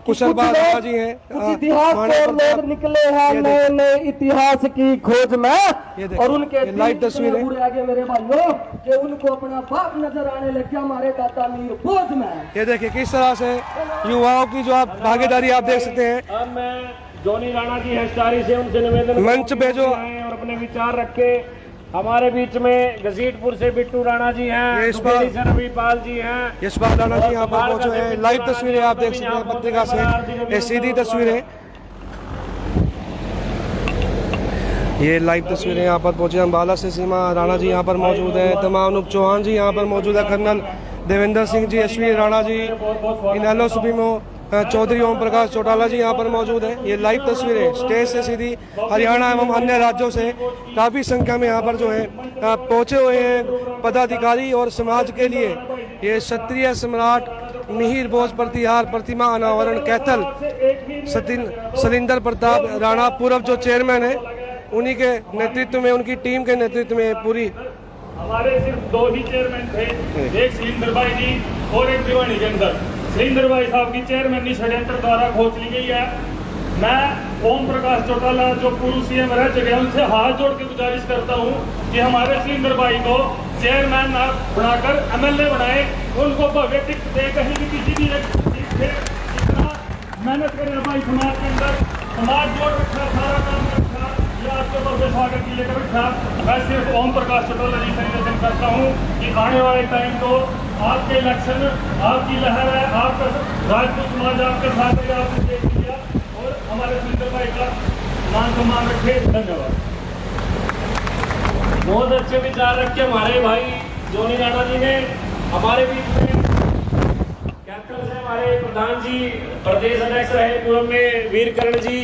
S2: कुशल बाबा जी हैं,
S3: लोग निकले हैं नए नए इतिहास की खोज में, और उनके
S2: लाइव तस्वीरें
S3: आगे मेरे भाइयों कि उनको अपना बाप नजर आने लग गया हमारे दाता मीर खोज में।
S2: ये देखिए किस तरह से युवाओं की जो आप भागीदारी आप देख सकते हैं।
S4: जोनी राणा जी हेस्टारी से उनसे निवेदन
S2: मंच पे जो
S4: और अपने विचार रखे। हमारे बीच में घसीटपुर से बिट्टू राणा जी हैं,
S2: यशपाल
S4: रविपाल जी हैं,
S2: यशपाल राणा जी यहाँ पर पहुंचे हैं। लाइव तस्वीरें आप देख सकते हैं पत्रिका से, ये सीधी तस्वीरें, ये लाइव तस्वीरें यहाँ पर पहुंचे। अम्बाला से सीमा राणा जी यहाँ पर मौजूद हैं, तमाम अनुप चौहान जी यहाँ पर मौजूद है, कर्नल देवेंद्र सिंह जी, यशवीर राणा जी, इनेलो सुप्रीमो चौधरी ओम प्रकाश चौटाला जी यहाँ पर मौजूद है। ये लाइव तस्वीरें स्टेज से सीधी हरियाणा एवं अन्य राज्यों से काफ़ी संख्या में यहाँ पर जो है पहुँचे हुए हैं पदाधिकारी और समाज के लिए। ये क्षत्रिय सम्राट मिहिर भोज प्रतिहार प्रतिमा अनावरण कैथल सलिंदर प्रताप राणा पूर्व जो चेयरमैन है, उन्हीं के नेतृत्व में, उनकी टीम के नेतृत्व में पूरी।
S1: हमारे सिर्फ दो ही चेयरमैन थे, एक सिलिंदर भाई जी और एक दीवानी के अंदर। सिलिंदर भाई साहब की चेयरमैनी षड्यंत्र द्वारा खोज ली गई है। मैं ओम प्रकाश चौटाला जो पूर्व सीएम रह चुके हैं उनसे हाथ जोड़ के गुजारिश करता हूं कि हमारे सिलिंदर भाई को चेयरमैन बनाकर एमएलए बनाए, उनको भव्य टिकट दे, कहीं भी किसी भी एक सीट पे इतना मेहनत करे भाई समाज के अंदर, समाज जोड़ रखा, सारा काम रखा, ये आपके भव्य स्वागत के लिए कर रखा। मैं सिर्फ ओम प्रकाश चौटाला जी से निवेदन करता हूँ कि आने वाले टाइम को आपके इलेक्शन आपकी लहर है, आपका राजपूत समाज आपके साथ है, आपने देख लिया, और हमारे सुंदर भाई का मान सम्मान रखे। धन्यवाद।
S4: बहुत अच्छे विचार रखे हमारे भाई जोनी राणा जी ने। हमारे बीच में कैप्टन से हमारे प्रधान जी, प्रदेश अध्यक्ष रहे पूर्व में वीरकरण जी,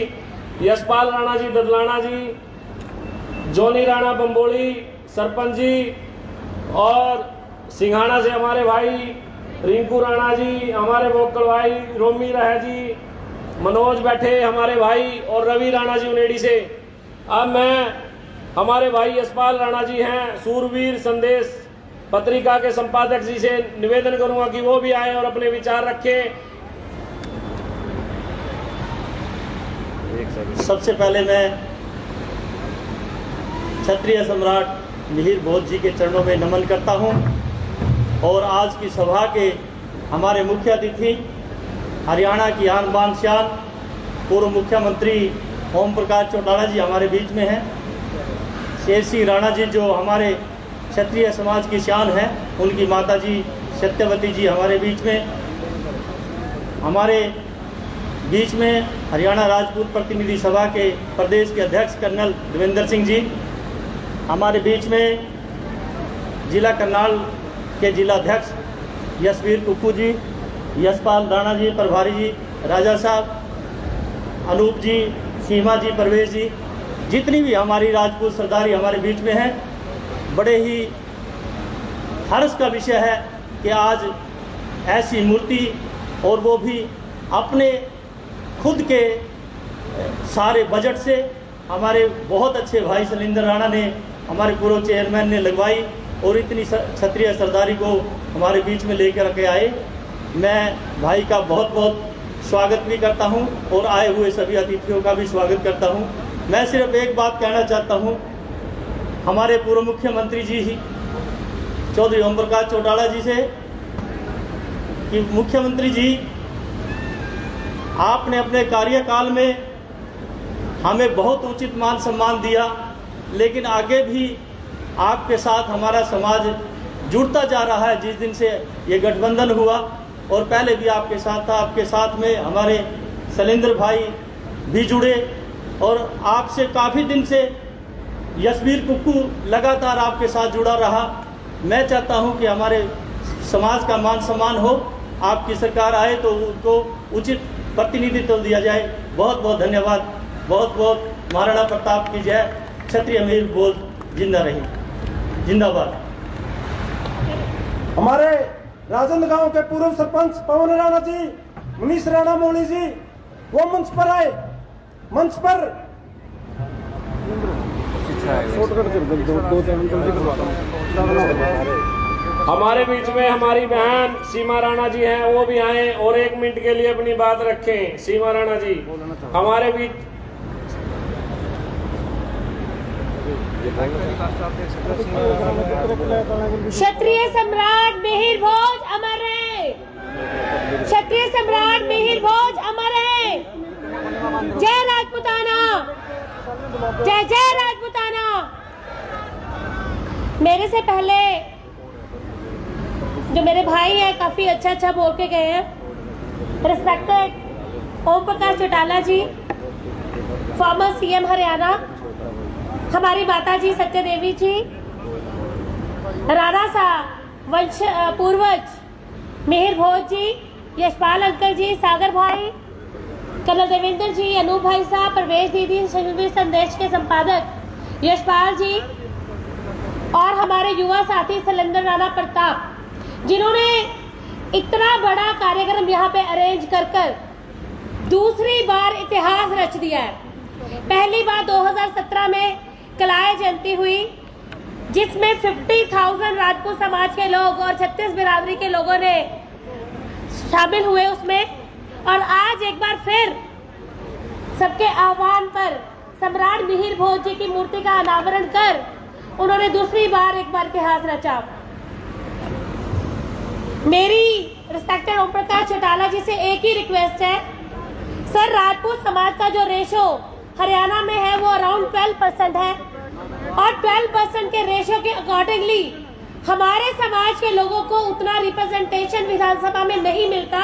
S4: यशपाल राणा जी ददलाना जी, जोनी राणा बम्बोली सरपंच जी, और सिंघाना से हमारे भाई रिंकू राणा जी, हमारे वोकल भाई रोमी रहा जी, मनोज बैठे हमारे भाई, और रवि राणा जी उनेडी से। अब मैं हमारे भाई यशपाल राणा जी हैं सूरवीर संदेश पत्रिका के संपादक जी से निवेदन करूंगा कि वो भी आए और अपने विचार रखें।
S13: सबसे पहले मैं क्षत्रिय सम्राट मिहिर भोज जी के चरणों में नमन करता हूं और आज की सभा के हमारे मुख्य अतिथि हरियाणा की आन बान शान पूर्व मुख्यमंत्री ओम प्रकाश चौटाला जी हमारे बीच में हैं। शेर सिंह राणा जी जो हमारे क्षत्रिय समाज की शान है, उनकी माता जी सत्यवती जी हमारे बीच में। हमारे बीच में हरियाणा राजपूत प्रतिनिधि सभा के प्रदेश के अध्यक्ष कर्नल देवेंद्र सिंह जी, हमारे बीच में जिला करनाल के जिला अध्यक्ष यशवीर कुक्कू जी, यशपाल राणा जी प्रभारी जी, राजा साहब, अनूप जी, सीमा जी, परवेश जी, जितनी भी हमारी राजपूत सरदारी हमारे बीच में है। बड़े ही हर्ष का विषय है कि आज ऐसी मूर्ति, और वो भी अपने खुद के सारे बजट से हमारे बहुत अच्छे भाई शैलेंद्र राणा ने, हमारे पूर्व चेयरमैन ने लगवाई और इतनी क्षत्रिय सरदारी को हमारे बीच में लेकर के आए। मैं भाई का बहुत बहुत स्वागत भी करता हूं और आए हुए सभी अतिथियों का भी स्वागत करता हूं। मैं सिर्फ एक बात कहना चाहता हूं हमारे पूर्व मुख्यमंत्री जी ही चौधरी ओम प्रकाश चौटाला जी से कि मुख्यमंत्री जी, आपने अपने कार्यकाल में हमें बहुत उचित मान सम्मान दिया, लेकिन आगे भी आपके साथ हमारा समाज जुड़ता जा रहा है। जिस दिन से ये गठबंधन हुआ और पहले भी आपके साथ था, आपके साथ में हमारे शैलेंद्र भाई भी जुड़े और आपसे काफ़ी दिन से यशवीर कुक्कू लगातार आपके साथ जुड़ा रहा। मैं चाहता हूं कि हमारे समाज का मान सम्मान हो, आपकी सरकार आए तो उनको उचित प्रतिनिधित्व दिया जाए। बहुत बहुत धन्यवाद। बहुत बहुत महाराणा प्रताप की जय। क्षत्रिय मिहिर भोज जिंदा रही, जिंदाबाद।
S2: हमारे राजन गांव के पूर्व सरपंच पवन राणा जी, मनीष राणा मोली जी, वो मंच पर आए। मंच पर
S4: हमारे बीच में हमारी बहन सीमा राणा जी हैं, वो भी आए और 1 मिनट के लिए अपनी बात रखें। सीमा राणा जी हमारे बीच।
S14: क्षत्रिय सम्राट मिहिर भोज अमर है। क्षत्रिय सम्राट मिहिर भोज अमर है। जय राजपूताना, जय जय राजपूताना। मेरे से पहले जो मेरे भाई हैं काफी अच्छा बोल के गए हैं। रिस्पेक्टेड ओम प्रकाश चौटाला जी, फॉर्मर सीएम हरियाणा, हमारी माता जी सत्य देवी जी, राणा साहब वंश पूर्वज मिहिर भोज जी, यशपाल अंकल जी, सागर भाई, कर्नल देवेंद्र जी, अनूप भाई साहब, परवेश दीदी, सूरवीर संदेश के संपादक यशपाल जी, और हमारे युवा साथी शैलेंद्र राणा प्रताप, जिन्होंने इतना बड़ा कार्यक्रम यहाँ पे अरेंज कर दूसरी बार इतिहास रच दिया है। पहली बार 2017 में कलाय जयंती हुई, जिसमें 50,000 राजपूत समाज के लोग और 36 बिरादरी के लोगों ने शामिल हुए उसमें। और आज एक बार फिर सबके आह्वान पर सम्राट मिहिर भोज जी की मूर्ति का अनावरण कर उन्होंने दूसरी बार एक बार इतिहास रचा। मेरी रिस्पेक्टेड ओम प्रकाश चौटाला जी से एक ही रिक्वेस्ट है, सर, राजपूत समाज का जो रेशो हरियाणा में है वो अराउंड 12% है, और 12% के रेशो के अकॉर्डिंगली हमारे समाज के लोगों को उतना रिप्रेजेंटेशन विधानसभा में नहीं मिलता।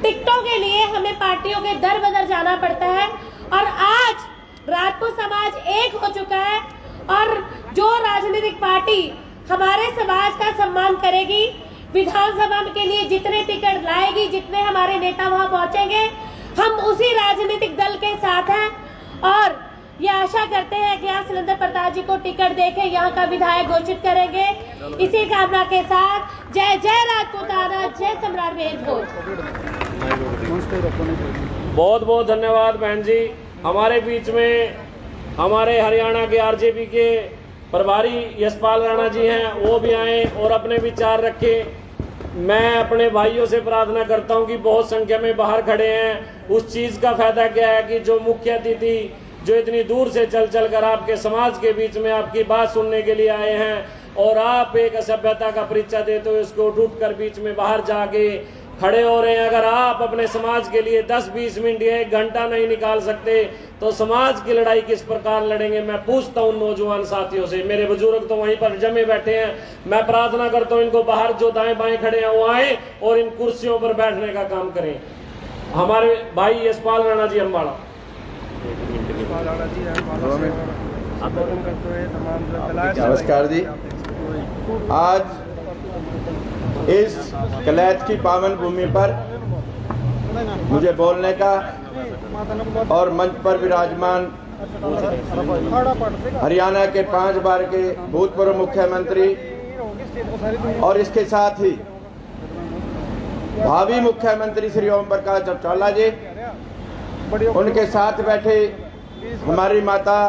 S14: टिकटों के लिए हमें पार्टियों के दर बदर जाना पड़ता है, और आज राजपूत समाज एक हो चुका है, और जो राजनीतिक पार्टी हमारे समाज का सम्मान करेगी, विधानसभा के लिए जितने टिकट लाएगी, जितने हमारे नेता वहां पहुंचेंगे, हम उसी राजनीतिक दल के साथ हैं और ये आशा करते हैं कि आप सिलेंडर प्रताप जी को टिकट देके यहाँ का विधायक घोषित करेंगे। इसी कामना के साथ जय जय राजपूताना, जय सम्राट मिहिर भोज।
S4: बहुत बहुत धन्यवाद बहन जी। हमारे बीच में हमारे हरियाणा के आरजेपी के प्रभारी यशपाल राणा जी हैं, वो भी आए और अपने विचार रखें। मैं अपने भाइयों से प्रार्थना करता हूं कि बहुत संख्या में बाहर खड़े हैं, उस चीज़ का फायदा क्या है कि जो मुख्य अतिथि जो इतनी दूर से चल चल कर आपके समाज के बीच में आपकी बात सुनने के लिए आए हैं और आप एक असभ्यता का परिचय देते हुए उसको उठ कर बीच में बाहर जाके खड़े हो रहे हैं। अगर आप अपने समाज के लिए 10-20 मिनट या 1 घंटा नहीं निकाल सकते तो समाज की लड़ाई किस प्रकार लड़ेंगे? मैं पूछता हूं नौजवान साथियों से। मेरे बुजुर्ग तो वहीं पर जमे बैठे हैं, मैं प्रार्थना करता हूं इनको बाहर जो दाएं बाएं खड़े हैं वो आए और इन कुर्सियों पर बैठने का काम करें। हमारे भाई यशपाल राणा जी अम्बाड़ा।
S15: नमस्कार जी। आज इस कलैत की पावन भूमि पर मुझे बोलने का और मंच पर विराजमान हरियाणा के 5 बार के भूतपूर्व मुख्यमंत्री और इसके साथ ही भावी मुख्यमंत्री श्री ओम प्रकाश चौटाला जी, उनके साथ बैठे हमारी माता,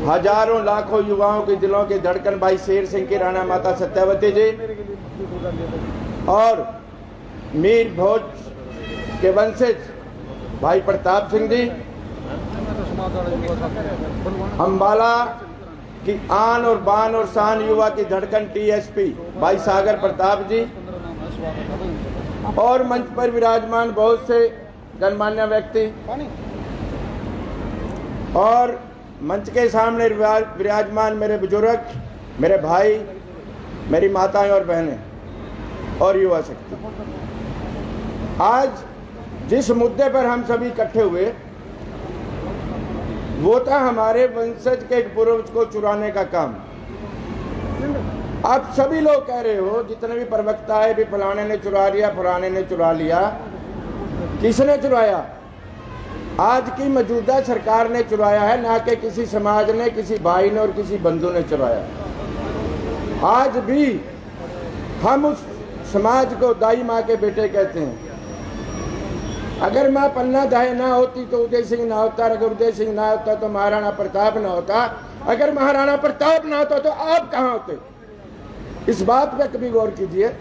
S15: हजारों लाखों युवाओं के दिलों की धड़कन भाई शेर सिंह की राणा माता सत्यावती जी और मीर भोज के वंशज भाई प्रताप सिंह जी, अम्बाला की आन और बान और शान युवा की धड़कन टीएसपी भाई सागर प्रताप जी और मंच पर विराजमान बहुत से गणमान्य व्यक्ति और मंच के सामने विराजमान मेरे बुजुर्ग, मेरे भाई, मेरी माताएं और बहनें और युवा शक्ति। आज जिस मुद्दे पर हम सभी इकट्ठे हुए वो था हमारे वंशज के एक पूर्वज को चुराने का काम। आप सभी लोग कह रहे हो, जितने भी प्रवक्ता है भी फलाने ने चुरा लिया, फलाने ने चुरा लिया। किसने चुराया? आज की मौजूदा सरकार ने चुराया है, ना कि किसी समाज ने, किसी भाई ने और किसी बंधु ने चुराया। आज भी हम उस समाज को दाई माँ के बेटे कहते हैं। अगर माँ पन्ना दाई ना होती तो उदय सिंह ना होता, अगर उदय सिंह ना होता तो महाराणा प्रताप ना होता, अगर महाराणा प्रताप ना होता तो आप कहाँ होते? इस बात पे कभी गौर कीजिए।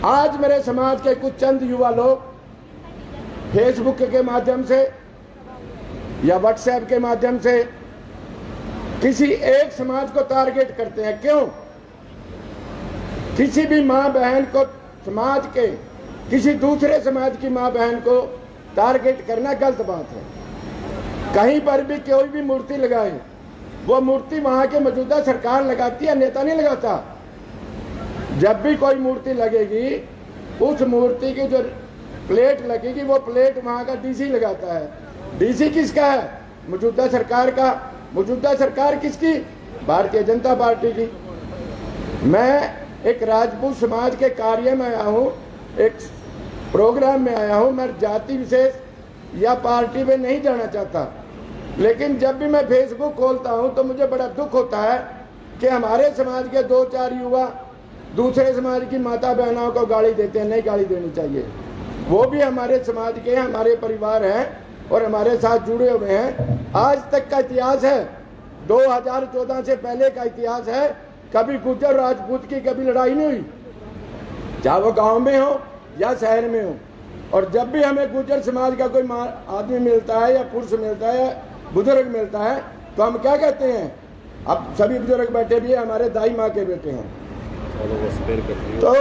S15: आज मेरे समाज के कुछ चंद युवा लोग फेसबुक के माध्यम से या व्हाट्सएप के माध्यम से किसी एक समाज को टारगेट करते हैं। क्यों? किसी भी माँ बहन को, समाज के किसी दूसरे समाज की माँ बहन को टारगेट करना गलत बात है। कहीं पर भी कोई भी मूर्ति लगाए, वो मूर्ति वहां के मौजूदा सरकार लगाती है, नेता नहीं लगाता। जब भी कोई मूर्ति लगेगी, उस मूर्ति की जो प्लेट लगेगी वो प्लेट वहां का डीसी लगाता है। डीसी किसका है? मौजूदा सरकार का। मौजूदा सरकार किसकी? भारतीय जनता पार्टी की। मैं एक राजपूत समाज के कार्य में आया हूँ, एक प्रोग्राम में आया हूँ। मैं जाति विशेष या पार्टी में नहीं जाना चाहता, लेकिन जब भी मैं फेसबुक खोलता हूँ तो मुझे बड़ा दुख होता है कि हमारे समाज के 2-4 युवा दूसरे समाज की माता बहनों को गाली देते हैं। नहीं गाली देनी चाहिए। वो भी हमारे समाज के, हमारे परिवार हैं और हमारे साथ जुड़े हुए हैं। आज तक का इतिहास है, 2014 से पहले का इतिहास है। कभी गुर्जर राजपूत की कभी लड़ाई नहीं हुई, चाहे वो गांव में हो या शहर में हो। और जब भी हमें गुर्जर समाज का कोई आदमी मिलता है या पुरुष मिलता है या बुजुर्ग मिलता है तो हम क्या कहते हैं? अब सभी बुजुर्ग बैठे भी हमारे दाई माँ के बेटे हैं। तो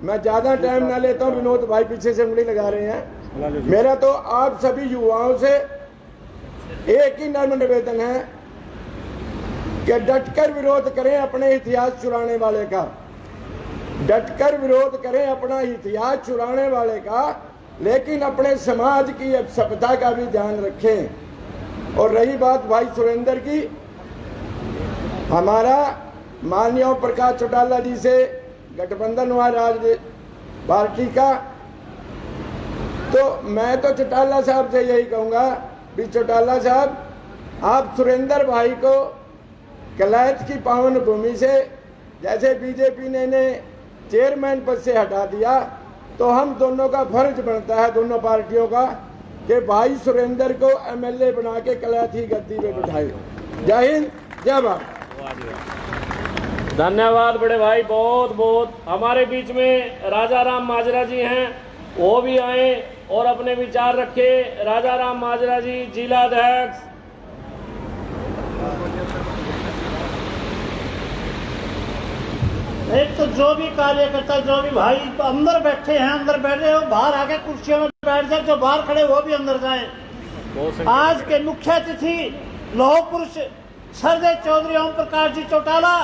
S15: मैं ज्यादा टाइम ना लेता हूँ। विनोद भाई पीछे से उंगली लगा रहे हैं। मेरा तो आप सभी युवाओं से एक ही नम्र निवेदन है कि डटकर विरोध करें अपने इतिहास चुराने वाले का। डटकर विरोध करें अपना इतिहास चुराने वाले का, लेकिन अपने समाज की सभ्यता का भी ध्यान रखें। और रही बात भाई सुरेंद्र की, हमारा माननीय ओम प्रकाश चौटाला जी से गठबंधन हुआ राज पार्टी का, तो मैं तो चौटाला साहब से यही कहूँगा भी चौटाला साहब, आप सुरेंद्र भाई को कलैत की पावन भूमि से, जैसे बीजेपी ने इन्हें चेयरमैन पद से हटा दिया, तो हम दोनों का फर्ज बनता है, दोनों पार्टियों का, कि भाई सुरेंद्र को एमएलए बना के कलैत ही गद्दी पे बिठाए। जय हिंद, जय भारत।
S4: धन्यवाद बड़े भाई, बहुत बहुत। हमारे बीच में राजा राम माजरा जी हैं, वो भी आए और अपने विचार रखे। राजा राम माजरा जी, जिला अध्यक्ष।
S16: एक तो जो भी कार्यकर्ता, जो भी भाई अंदर बैठे हैं, अंदर बैठे हो, बाहर आके कुर्सियों में बैठ जाए, जो बाहर खड़े वो भी अंदर जाएं। आज के मुख्य अतिथि लौह पुरुष सरदेव चौधरी ओम प्रकाश जी चौटाला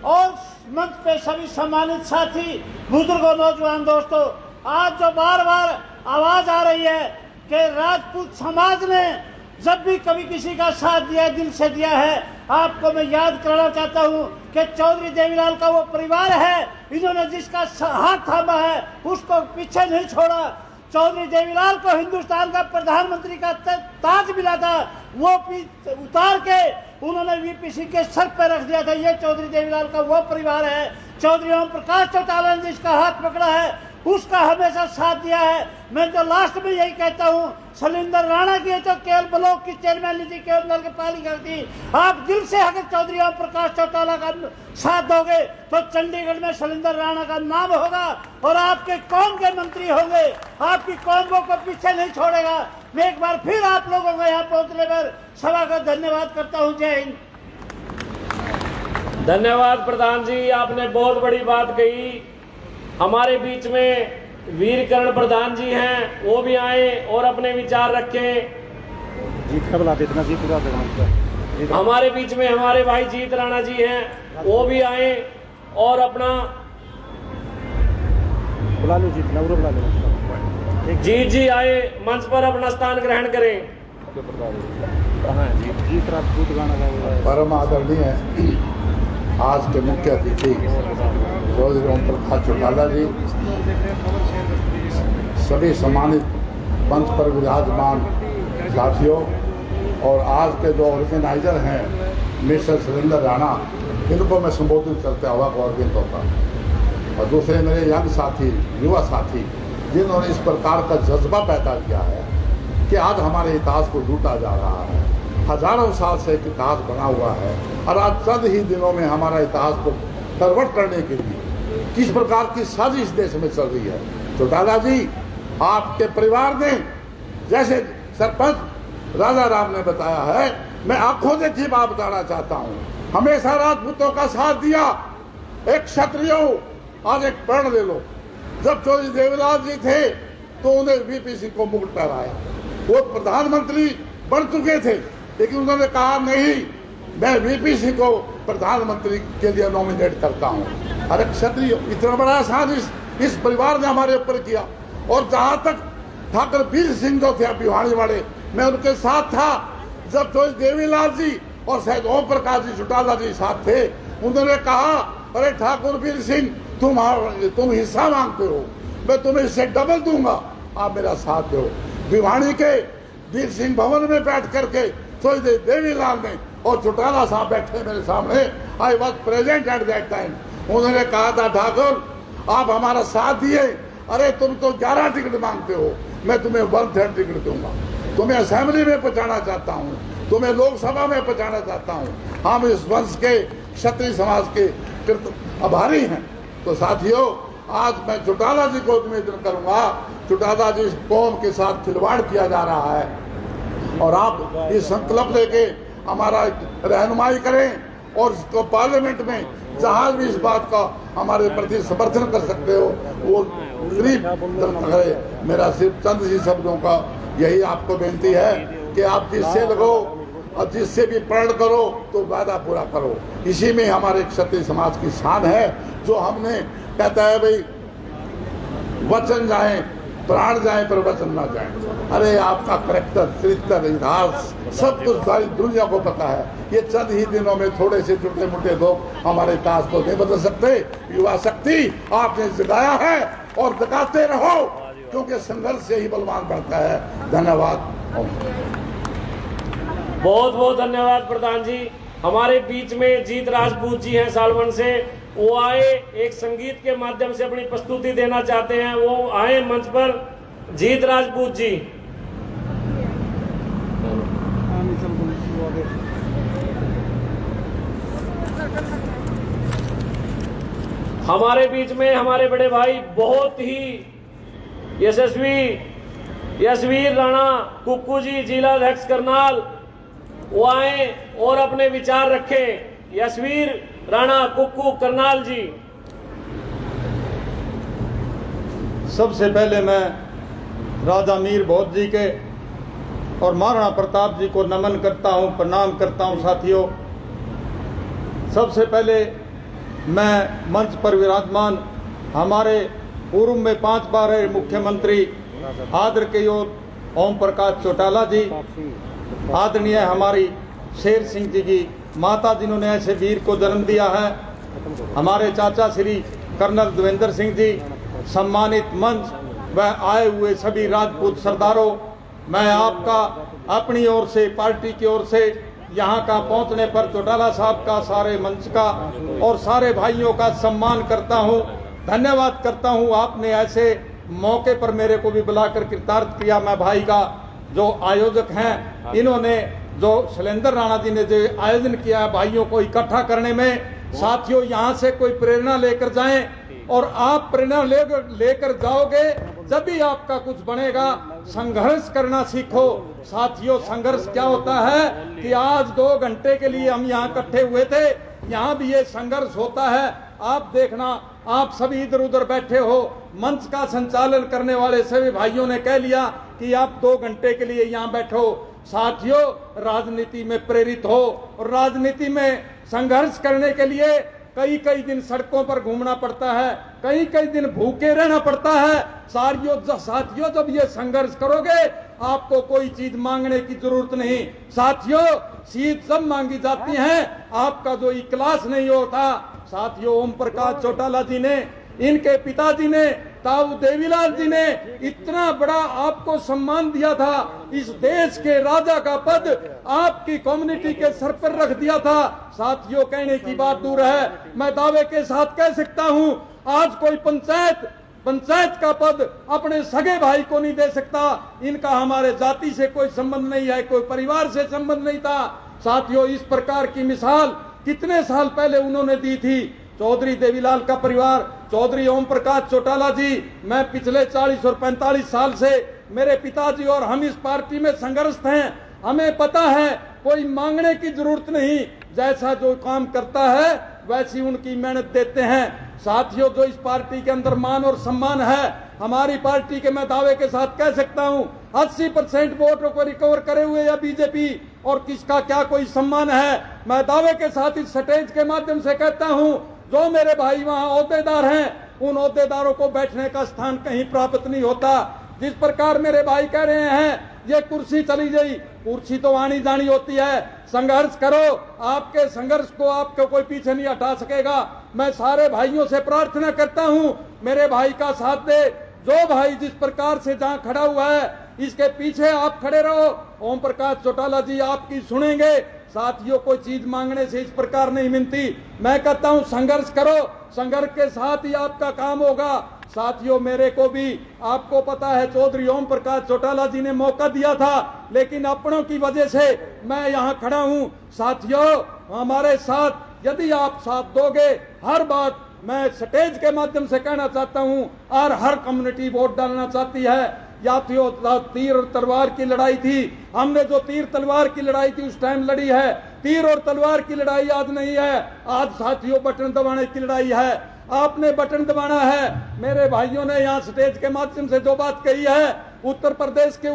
S16: और मंच पे सभी सम्मानित साथी, बुजुर्गों, नौजवान दोस्तों, आज जो बार बार आवाज आ रही है कि राजपूत समाज ने जब भी कभी किसी का साथ दिया, दिल से दिया है, आपको मैं याद कराना चाहता हूं कि चौधरी देवीलाल का वो परिवार है, इन्होंने जिसका हाथ थामा है उसको पीछे नहीं छोड़ा। चौधरी देवीलाल को हिंदुस्तान का प्रधानमंत्री का ताज मिला था, वो उतार के उन्होंने वीपीसी के सर पर रख दिया था। ये चौधरी देवीलाल का वो परिवार है। चौधरी ओम प्रकाश चौटाला ने जिसका हाथ पकड़ा है उसका हमेशा साथ दिया है। मैं तो लास्ट में यही कहता हूँ, शैलेंद्र राणा की तो केवल ब्लॉक की चेयरमैन थी, केवल नगर पालिका थी। आप दिल से अगर चौधरी ओम प्रकाश चौटाला का साथ दोगे तो चंडीगढ़ में शैलेंद्र राणा का नाम होगा और आपके कौम के मंत्री होंगे, आपकी कौमों को पीछे नहीं छोड़ेगा। मैं एक बार फिर आप लोगों को यहाँ पहुंचने पर सभा का धन्यवाद करता हूँ। जय हिंद।
S4: धन्यवाद प्रधान जी, आपने बहुत बड़ी बात कही। हमारे बीच में वीरकरण प्रधान जी हैं, वो भी आए और अपने विचार रखें। हमारे बीच में हमारे भाई जीत राणा जी हैं, वो भी आए और अपना जीत जी आए मंच पर अपना स्थान ग्रहण करें।
S17: परम आदरणीय आज के मुख्य अतिथि चौधरी ओम प्रकाश चौटाला जी, सभी सम्मानित मंच पर विराजमान साथियों और आज के जो ऑर्गेनाइजर हैं मिस्टर शैलेंद्र राणा, इनको मैं संबोधित करते हुआ गौरवित होता हूँ। और दूसरे मेरे यंग साथी, युवा साथी, जिन्होंने इस प्रकार का जज्बा पैदा किया है कि आज हमारे इतिहास को लूटा जा रहा है। हजारों साल से एक इतिहास बना हुआ है और आज चंद ही दिनों में हमारा इतिहास को करवट करने के लिए किस प्रकार की साजिश देश में चल रही है। चौटाला जी, आपके परिवार ने, जैसे सरपंच राजा राम ने बताया है, मैं आंखों देखी बात बताना चाहता हूँ, हमेशा राजपूतों का साथ दिया। एक क्षत्रियो, आज एक प्रण ले लो, जब चौधरी देवीलाल जी थे तो उन्हें वीपीसी को मुकुट पहनाया, वो प्रधानमंत्री बन चुके थे, लेकिन उन्होंने कहा नहीं, मैं वीपीसी को प्रधानमंत्री के लिए नॉमिनेट करता हूं। अरे क्षत्रिय, इतना बड़ा एहसान इस परिवार ने हमारे ऊपर किया। और जहां तक ठाकुर वीर सिंह जो थे भिवानी वाले, मैं उनके साथ था जब चौधरी देवीलाल जी और शायद ओम प्रकाश जी चौटाला जी साथ थे। उन्होंने कहा, अरे ठाकुर वीर सिंह, तुम हिस्सा मांगते हो, मैं तुम्हें इससे डबल दूंगा, आप मेरा साथ दो। भिवानी के वीर सिंह भवन में बैठ करके चौधरी देवीलाल ने और चौटाला साहब बैठे मेरे सामने, I was present at that time. उन्होंने कहा था, ठाकुर आप हमारा साथ दिए, अरे तुम तो 11 टिकट मांगते हो, मैं तुम्हें 1/3 टिकट दूंगा, तुम्हें असेंबली में पहुंचाना चाहता हूँ, तुम्हें लोकसभा में पहुंचाना चाहता हूँ। हम इस वंश के क्षत्रिय समाज के आभारी हैं। तो साथियों, आज मैं चौटाला जी को निवेदन करूंगा, चौटाला जी कौम के साथ खिलवाड़ किया जा रहा है और आप इस संकल्प लेके हमारा रहनुमाई करें और इसको पार्लियामेंट में जहां भी इस बात का हमारे प्रति समर्थन कर सकते हो वो करीब करें। मेरा सिर्फ चंद सी शब्दों का यही आपको बेनती है कि आप जिससे लगो और जिससे भी प्रण करो तो वादा पूरा करो। इसी में हमारे क्षत्रिय समाज की शान है, जो हमने कहता है भाई वचन जाए प्राण जाए पर वचन ना जाए। अरे आपका करैक्टर, चरित्र, इतिहास सब कुछ सारी दुनिया को पता है। ये चंद ही दिनों में थोड़े से छोटे मोटे लोग हमारे इतिहास को नहीं बदल सकते। युवा शक्ति आपने जगाया है और जगाते रहो, क्योंकि संघर्ष से ही बलवान बढ़ता है। धन्यवाद।
S4: बहुत बहुत धन्यवाद प्रधान जी। हमारे बीच में जीत राजपूत जी हैं सालवन से, वो आए एक संगीत के माध्यम से अपनी प्रस्तुति देना चाहते हैं। वो आए मंच पर। जीत राजपूत जी। हमारे बीच में हमारे बड़े भाई बहुत ही यशस्वी यशवीर राणा कुक्कू जी, जिला अध्यक्ष करनाल, वो आए और अपने विचार रखें। यशवीर राणा कुक्कू करनाल जी।
S18: सबसे पहले मैं राजा मीर भोज जी के और महाराणा प्रताप जी को नमन करता हूं, प्रणाम करता हूं। साथियों, सबसे पहले मैं मंच पर विराजमान हमारे पूर्व में 5 बार रहे मुख्यमंत्री आदरणीय ओम प्रकाश चौटाला जी, आदरणीय हमारी शेर सिंह जी की माता जिन्होंने ऐसे वीर को जन्म दिया है, हमारे चाचा श्री कर्नल देवेंद्र सिंह जी, सम्मानित मंच व आए हुए सभी राजपूत सरदारों, मैं आपका अपनी ओर से, पार्टी की ओर से यहाँ का पहुँचने पर चौटाला साहब का, सारे मंच का और सारे भाइयों का सम्मान करता हूँ, धन्यवाद करता हूँ। आपने ऐसे मौके पर मेरे को भी बुलाकर कृतार्थ किया। मैं भाई का जो आयोजक हैं, इन्होंने जो शैलेंद्र राणा जी ने जो आयोजन किया है भाइयों को इकट्ठा करने में, साथियों यहाँ से कोई प्रेरणा लेकर जाएं और आप प्रेरणा लेकर जाओगे जब भी आपका कुछ बनेगा। संघर्ष करना सीखो साथियों। संघर्ष क्या होता है कि आज 2 घंटे के लिए हम यहाँ इकट्ठे हुए थे, यहाँ भी ये संघर्ष होता है। आप देखना, आप सभी इधर उधर बैठे हो, मंच का संचालन करने वाले सभी भाइयों ने कह लिया कि आप 2 घंटे के लिए यहाँ बैठो। साथियों, राजनीति में प्रेरित हो और राजनीति में संघर्ष करने के लिए कई कई दिन सड़कों पर घूमना पड़ता है, कई कई दिन भूखे रहना पड़ता है। साथियों, जब ये संघर्ष करोगे आपको कोई चीज मांगने की जरूरत नहीं। साथियों, सीट सब मांगी जाती है, आपका जो इखलास नहीं होता। साथियों, ओम प्रकाश चौटाला जी ने, इनके पिताजी ने, ताऊ देवीलाल जी ने इतना बड़ा आपको सम्मान दिया था। इस देश के राजा का पद आपकी कम्युनिटी के सर पर रख दिया था। साथियों, कहने की बात दूर है, मैं दावे के साथ कह सकता हूं, आज कोई पंचायत का पद अपने सगे भाई को नहीं दे सकता। इनका हमारे जाति से कोई संबंध नहीं है, कोई परिवार से संबंध नहीं था। साथियों, इस प्रकार की मिसाल कितने साल पहले उन्होंने दी थी। चौधरी देवीलाल का परिवार, चौधरी ओम प्रकाश चौटाला जी, मैं पिछले 40 और 45 साल से मेरे पिताजी और हम इस पार्टी में संघर्षरत हैं। हमें पता है कोई मांगने की जरूरत नहीं, जैसा जो काम करता है वैसी उनकी मेहनत देते हैं। साथियों, जो इस पार्टी के अंदर मान और सम्मान है, हमारी पार्टी के मैं दावे के साथ कह सकता हूं 80% वोटों को रिकवर करे हुए या बीजेपी, और किसका क्या कोई सम्मान है। मैं दावे के साथ इस स्टेज के माध्यम से कहता हूं, जो मेरे भाई वहां ओहदेदार हैं, उन ओहदेदारों को बैठने का स्थान कहीं प्राप्त नहीं होता। जिस प्रकार मेरे भाई कह रहे हैं ये कुर्सी चली गई, कुर्सी तो आनी जानी होती है। संघर्ष करो, आपके संघर्ष को आपको कोई पीछे नहीं हटा सकेगा। मैं सारे भाइयों से प्रार्थना करता हूं, मेरे भाई का साथ दे। जो भाई जिस प्रकार से जहां खड़ा हुआ है, इसके पीछे आप खड़े रहो। ओम प्रकाश चौटाला जी आपकी सुनेंगे। साथियों, कोई चीज मांगने से इस प्रकार नहीं मिलती। मैं कहता हूं संघर्ष करो, संघर्ष के साथ ही आपका काम होगा। साथियों, मेरे को भी आपको पता है चौधरी ओम प्रकाश चौटाला जी ने मौका दिया था, लेकिन अपनों की वजह से मैं यहाँ खड़ा हूँ। साथियों, हमारे साथ यदि आप साथ दोगे, हर बात मैं स्टेज के माध्यम से कहना चाहता हूँ, और हर कम्युनिटी वोट डालना चाहती है। यात्रियों, तीर और तलवार की लड़ाई थी, हमने जो तीर तलवार की लड़ाई थी उस टाइम लड़ी है। तीर और तलवार की लड़ाई आज नहीं है, आज साथियों बटन दबाने की लड़ाई है। आपने बटन दबाना है। मेरे भाइयों ने यहाँ स्टेज के माध्यम से जो बात कही है, उत्तर प्रदेश के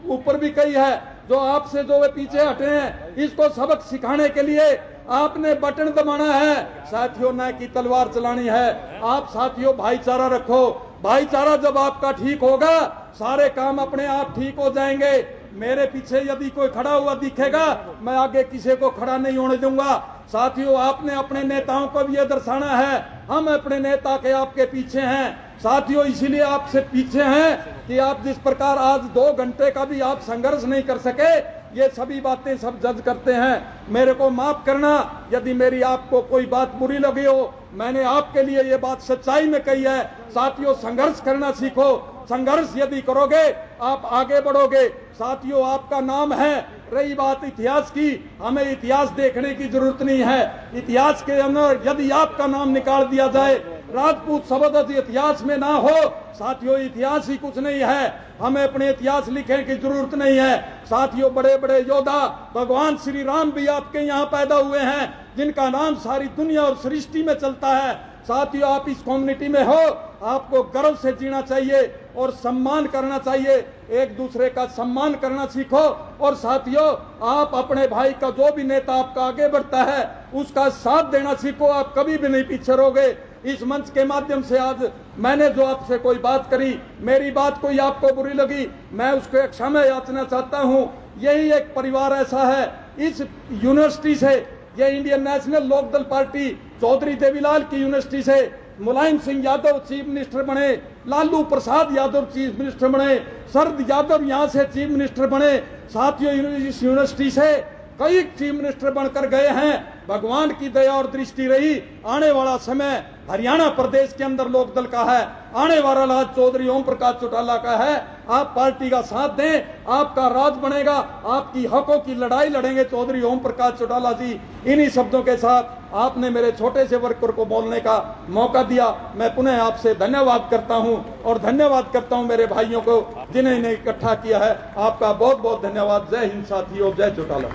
S18: ऊपर भी कही है, जो आपसे जो वे पीछे हटे हैं, इसको सबक सिखाने के लिए आपने बटन दबाना है। साथियों, न कि तलवार चलानी है। आप साथियों भाईचारा रखो, भाईचारा जब आपका ठीक होगा सारे काम अपने आप ठीक हो जाएंगे। मेरे पीछे यदि कोई खड़ा हुआ दिखेगा मैं आगे किसी को खड़ा नहीं होने दूंगा। साथियों, आपने अपने नेताओं को भी ये दर्शाना है, हम अपने नेता के आपके पीछे हैं। साथियों, इसीलिए आपसे पीछे हैं कि आप जिस प्रकार आज 2 घंटे का भी आप संघर्ष नहीं कर सके, ये सभी बातें सब जज करते हैं। मेरे को माफ करना यदि मेरी आपको कोई बात बुरी लगी हो, मैंने आपके लिए ये बात सच्चाई में कही है। साथियों, संघर्ष करना सीखो, संघर्ष यदि करोगे आप आगे बढ़ोगे। साथियों, आपका नाम है। रही बात इतिहास की, हमें इतिहास देखने की जरूरत नहीं है। इतिहास के अंदर यदि आपका नाम निकाल दिया जाए, राजपूत शब्द इतिहास में ना हो, साथियों इतिहास ही कुछ नहीं है। हमें अपने इतिहास लिखने की जरूरत नहीं है। साथियों, बड़े बड़े योद्धा भगवान श्री राम भी आपके यहाँ पैदा हुए हैं, जिनका नाम सारी दुनिया और सृष्टि में चलता है। साथियों, आप इस कम्युनिटी में हो, आपको गर्व से जीना चाहिए और सम्मान करना चाहिए। एक दूसरे का सम्मान करना सीखो। और साथियों, आप अपने भाई का जो भी नेता आपका आगे बढ़ता है उसका साथ देना सीखो, आप कभी भी नहीं पीछे रहोगे। इस मंच के माध्यम से आज मैंने जो आपसे कोई बात करी, मेरी बात कोई आपको बुरी लगी, मैं उसको क्षमा याचना चाहता हूँ। यही एक परिवार ऐसा है। इस यूनिवर्सिटी से, ये Indian National Lokdal party Chaudhary Devilal की यूनिवर्सिटी से मुलायम सिंह यादव चीफ मिनिस्टर बने, लालू प्रसाद यादव चीफ मिनिस्टर बने, शरद यादव यहाँ से चीफ मिनिस्टर बने। साथियों, इस यूनिवर्सिटी से कई चीफ मिनिस्टर बनकर गए हैं। भगवान की दया और दृष्टि रही। आने वाला समय हरियाणा प्रदेश के अंदर लोकदल का है, आने वाला राज चौधरी ओम प्रकाश चौटाला का है। आप पार्टी का साथ दें, आपका राज बनेगा, आपकी हकों की लड़ाई लड़ेंगे चौधरी ओम प्रकाश चौटाला जी। इन्हीं शब्दों के साथ आपने मेरे छोटे से वर्कर को बोलने का मौका दिया। मैं पुनः आपसे धन्यवाद करता हूं और धन्यवाद करता हूं मेरे भाइयों को जिन्हें इन्हें इकट्ठा किया है। आपका बहुत बहुत धन्यवाद। जय हिंद साथियों, जय चौटाला।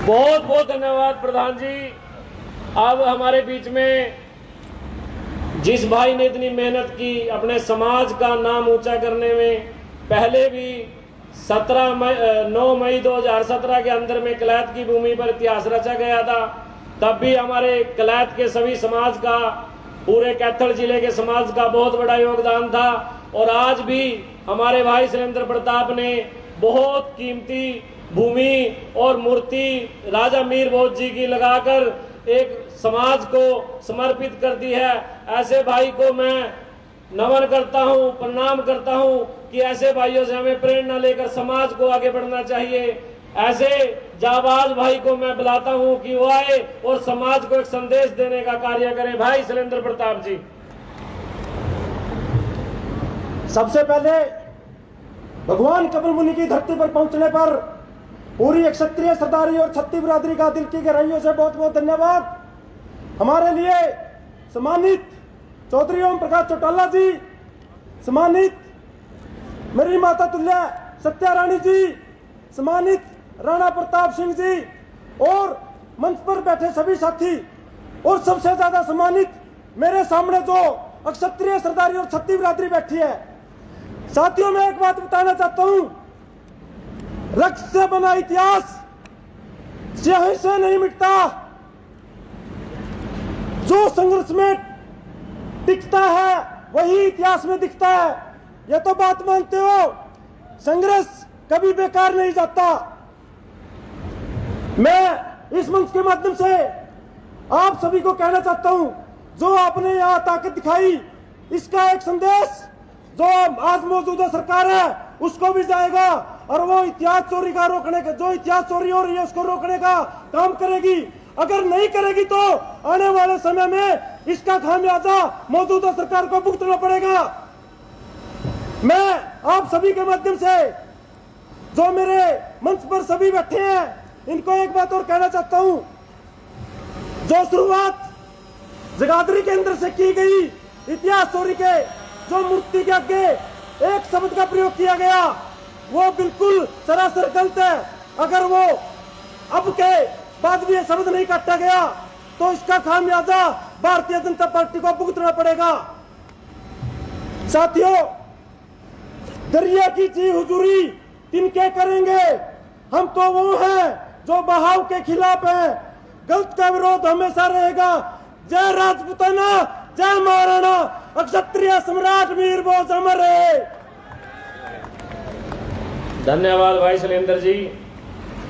S4: बहुत बहुत धन्यवाद प्रधान जी। अब हमारे बीच में जिस भाई ने इतनी मेहनत की अपने समाज का नाम ऊंचा करने में, पहले भी 9 मई 2017 के अंदर में कलैत की भूमि पर इतिहास रचा गया था। तब भी हमारे कलैत के सभी समाज का, पूरे कैथल जिले के समाज का बहुत बड़ा योगदान था। और आज भी हमारे भाई शैलेंद्र प्रताप ने बहुत कीमती भूमि और मूर्ति राजा मीर भोज जी की लगाकर एक समाज को समर्पित कर दी है। ऐसे भाई को मैं नमन करता हूं, प्रणाम करता हूं कि ऐसे भाइयों से हमें प्रेरणा लेकर समाज को आगे बढ़ना चाहिए। ऐसे जाबाज भाई को मैं बुलाता हूं कि वो आए और समाज को एक संदेश देने का कार्य करें। भाई शैलेंद्र प्रताप जी।
S16: सबसे पहले भगवान कपिल मुनि की धरती पर पहुंचने पर पूरी एक क्षत्रिय सरदारी और छत्तीस बिरादरी का दिल की गहराइयों से बहुत बहुत धन्यवाद। हमारे लिए सम्मानित चौधरी ओम प्रकाश चौटाला जी, सम्मानित मेरी माता तुल्य सत्या रानी जी, सम्मानित राणा प्रताप सिंह जी और मंच पर बैठे सभी साथी, और सबसे ज्यादा सम्मानित मेरे सामने जो अक्षत्रिय सरदारी और छत्तीस बिरादरी बैठी है। साथियों, मैं एक बात बताना चाहता हूं, रक्त से बना इतिहास स्याही से नहीं मिटता। जो संघर्ष में टिकता है वही इतिहास में दिखता है। ये तो बात मानते हो। संघर्ष कभी बेकार नहीं जाता। मैं इस मंच के माध्यम से आप सभी को कहना चाहता हूं, जो आपने यहाँ ताकत दिखाई, इसका एक संदेश जो आज मौजूदा सरकार है उसको भी जाएगा और वो इतिहास चोरी का रोकने का, जो इतिहास चोरी हो रही है उसको रोकने का काम करेगी। अगर नहीं करेगी तो आने वाले समय में इसका खामियाजा मौजूदा सरकार को भुगतना पड़ेगा। मैं आप सभी के माध्यम से, जो मेरे मंच पर सभी बैठे हैं, इनको एक बात और कहना चाहता हूं। जो शुरुआत जगाधरी के अंदर से की गई इतिहास चोरी के, जो मूर्ति के आगे एक शब्द का प्रयोग किया गया, वो बिल्कुल सरासर गलत है। अगर वो अब के बाद भी ये शब्द नहीं काटा गया तो इसका खामियाजा भारतीय जनता पार्टी को भुगतना पड़ेगा। साथियों, दरिया की जी हुजूरी तिनके करेंगे, हम तो वो हैं जो बहाव के खिलाफ हैं। गलत का विरोध हमेशा रहेगा। जय राजपूताना,
S19: जय महाराणा क्षत्रिय सम्राट वीर भोज अमर रहे।
S4: धन्यवाद भाई शैलेंद्र जी।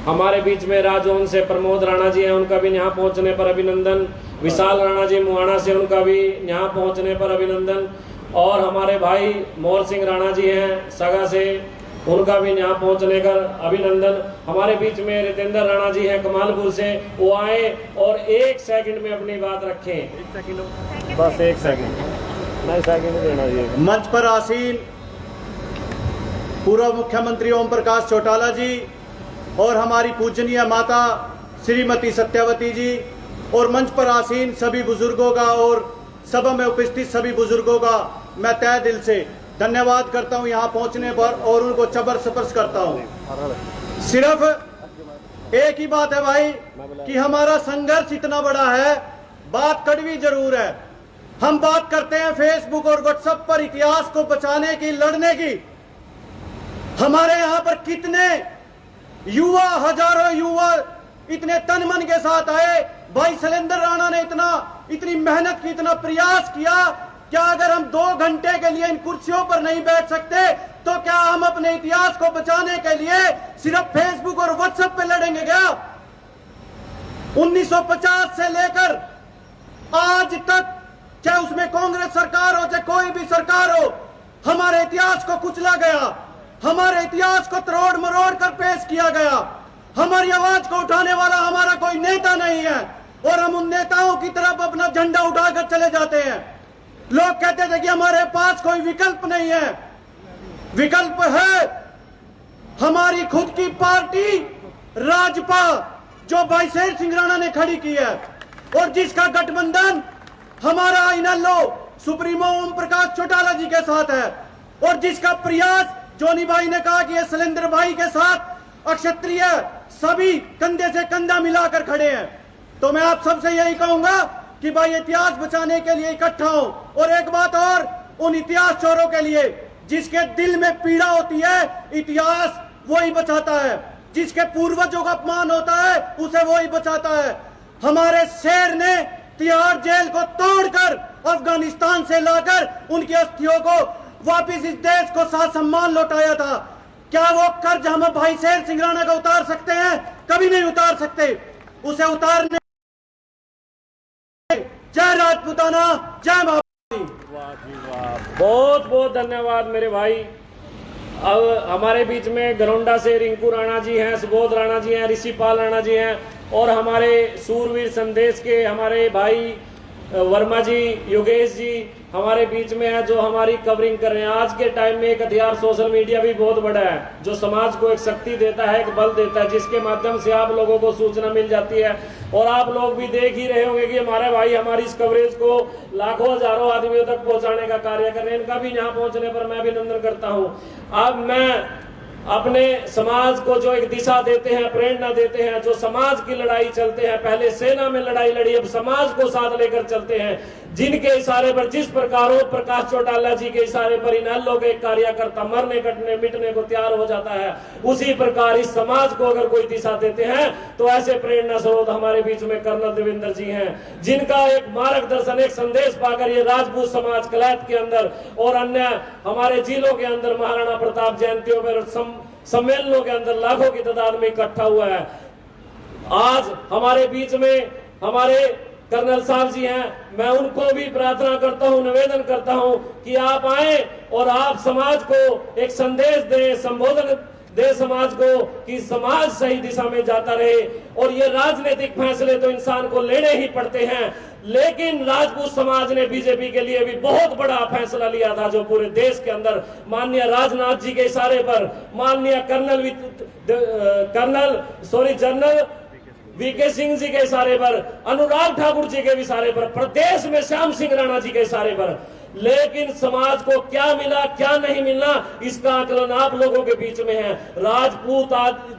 S4: हमारे बीच में राजौन से प्रमोद राणा जी हैं, उनका भी यहाँ पहुँचने पर अभिनंदन। विशाल राणा जी मुआना से, उनका भी यहाँ पहुँचने पर अभिनंदन। और हमारे भाई मोर सिंह राणा जी हैं सगा से, उनका भी यहाँ पहुँचने का अभिनंदन। हमारे बीच में रितेंद्र राणा जी हैं कमालपुर से, वो आए और 1 सेकंड में अपनी बात रखें।
S13: बस 1 सेकंड, नहीं सेकंड देना जी। मंच पर आसीन पूर्व मुख्यमंत्री ओम प्रकाश चौटाला जी और हमारी पूजनीय माता श्रीमती सत्यवती जी और मंच पर आसीन सभी बुजुर्गों का और सभा में उपस्थित सभी बुजुर्गों का मैं तहे दिल से धन्यवाद करता हूं यहाँ पहुंचने पर और उनको चबर स्पर्श करता हूं। सिर्फ एक ही बात है भाई कि हमारा संघर्ष इतना बड़ा है, बात कड़वी जरूर है। हम बात करते हैं फेसबुक और व्हाट्सएप पर इतिहास को बचाने की, लड़ने की। हमारे यहाँ पर कितने युवा, हजारों युवा इतने तन मन के साथ आए। भाई शैलेंद्र राणा ने इतनी मेहनत की, इतना प्रयास किया। क्या अगर हम 2 घंटे के लिए इन कुर्सियों पर नहीं बैठ सकते तो क्या हम अपने इतिहास को बचाने के लिए सिर्फ फेसबुक और व्हाट्सएप पे लड़ेंगे क्या? 1950 से लेकर आज तक, चाहे उसमें कांग्रेस सरकार हो चाहे कोई भी सरकार हो, हमारे इतिहास को कुचला गया, हमारे इतिहास को तरोड़ मरोड़ कर पेश किया गया। हमारी आवाज को उठाने वाला हमारा कोई नेता नहीं है और हम उन नेताओं की तरफ अपना झंडा उठाकर चले जाते हैं। लोग कहते थे कि हमारे पास कोई विकल्प नहीं है। विकल्प है हमारी खुद की पार्टी राजपा, जो भाई शेर सिंह राणा ने खड़ी की है और जिसका गठबंधन हमारा इनेलो सुप्रीमो ओम प्रकाश चौटाला जी के साथ है और जिसका प्रयास जोनी भाई ने कहा कि ये शैलेंद्र भाई के साथ अक्षत्रिय सभी कंधे से कंधा मिलाकर खड़े हैं। तो मैं आप सबसे यही कहूंगा कि भाई इतिहास बचाने के लिए इकट्ठा हो। और एक बात और, उन इतिहास चोरों के लिए जिसके दिल में पीड़ा होती है, इतिहास वही बचाता है। जिसके पूर्वजों का अपमान होता है उसे वही बचाता है। हमारे शेर ने तिहाड़ जेल को तोड़कर अफगानिस्तान से लाकर उनकी अस्थियों को वापिस इस देश को सम्मान लौटाया था। क्या वो कर्ज हम भाई शेर सिंह राणा का उतार सकते हैं? कभी नहीं उतार सकते। उसे उतारने, जय राजपूताना, जय महारानी।
S4: बहुत बहुत धन्यवाद मेरे भाई। अब हमारे बीच में गरोंडा से रिंकू राणा जी हैं, सुबोध राणा जी हैं, ऋषिपाल राणा जी हैं और हमारे सूरवीर संदेश के हमारे भाई वर्मा जी, योगेश जी हमारे बीच में है, जो हमारी कवरिंग कर रहे हैं। आज के टाइम में एक हथियार सोशल मीडिया भी बहुत बड़ा है, जो समाज को एक शक्ति देता है, एक बल देता है, जिसके माध्यम से आप लोगों को सूचना मिल जाती है। और आप लोग भी देख ही रहे होंगे कि हमारे भाई हमारी इस कवरेज को लाखों हजारों आदमियों तक पहुंचाने का कार्य कर रहे हैं। इनका भी यहाँ पहुंचने पर मैं अभिनंदन करता हूँ। अब मैं अपने समाज को जो एक दिशा देते हैं, प्रेरणा देते हैं, जो समाज की लड़ाई चलते हैं, पहले सेना में लड़ाई लड़ी, अब समाज को साथ लेकर चलते हैं, जिनके इशारे पर, जिस प्रकार प्रकाश चौटाला जी के इशारे पर इनेलो के कार्यकर्ता मरने कटने मिटने को तैयार हो जाता है, उसी प्रकार इस समाज को अगर कोई दिशा देते हैं तो ऐसे प्रेरणा स्रोत हमारे बीच में कर्नल देवेंद्र जी हैं, जिनका एक मार्गदर्शन, एक संदेश पाकर ये राजपूत समाज कलैत के अंदर और अन्य हमारे जिलों के अंदर महाराणा प्रताप जयंतियों पर सम्मेलनों के अंदर लाखों की तादाद में इकट्ठा हुआ है। आज हमारे बीच में हमारे कर्नल साहब जी हैं, मैं उनको भी प्रार्थना करता हूं, निवेदन करता हूं कि आप आए और आप समाज को एक संदेश दें, संबोधन दे समाज को कि समाज सही दिशा में जाता रहे। और ये राजनीतिक फैसले तो इंसान को लेने ही पड़ते हैं, लेकिन राजपूत समाज ने बीजेपी के लिए भी बहुत बड़ा फैसला लिया था, जो पूरे देश के अंदर माननीय राजनाथ जी के इशारे पर, माननीय जनरल वीके सिंह जी के इशारे पर, अनुराग ठाकुर जी के इशारे पर, प्रदेश में श्याम सिंह राणा जी के इशारे पर। लेकिन समाज को क्या मिला, क्या नहीं मिला, इसका आकलन आप लोगों के बीच में है। राजपूत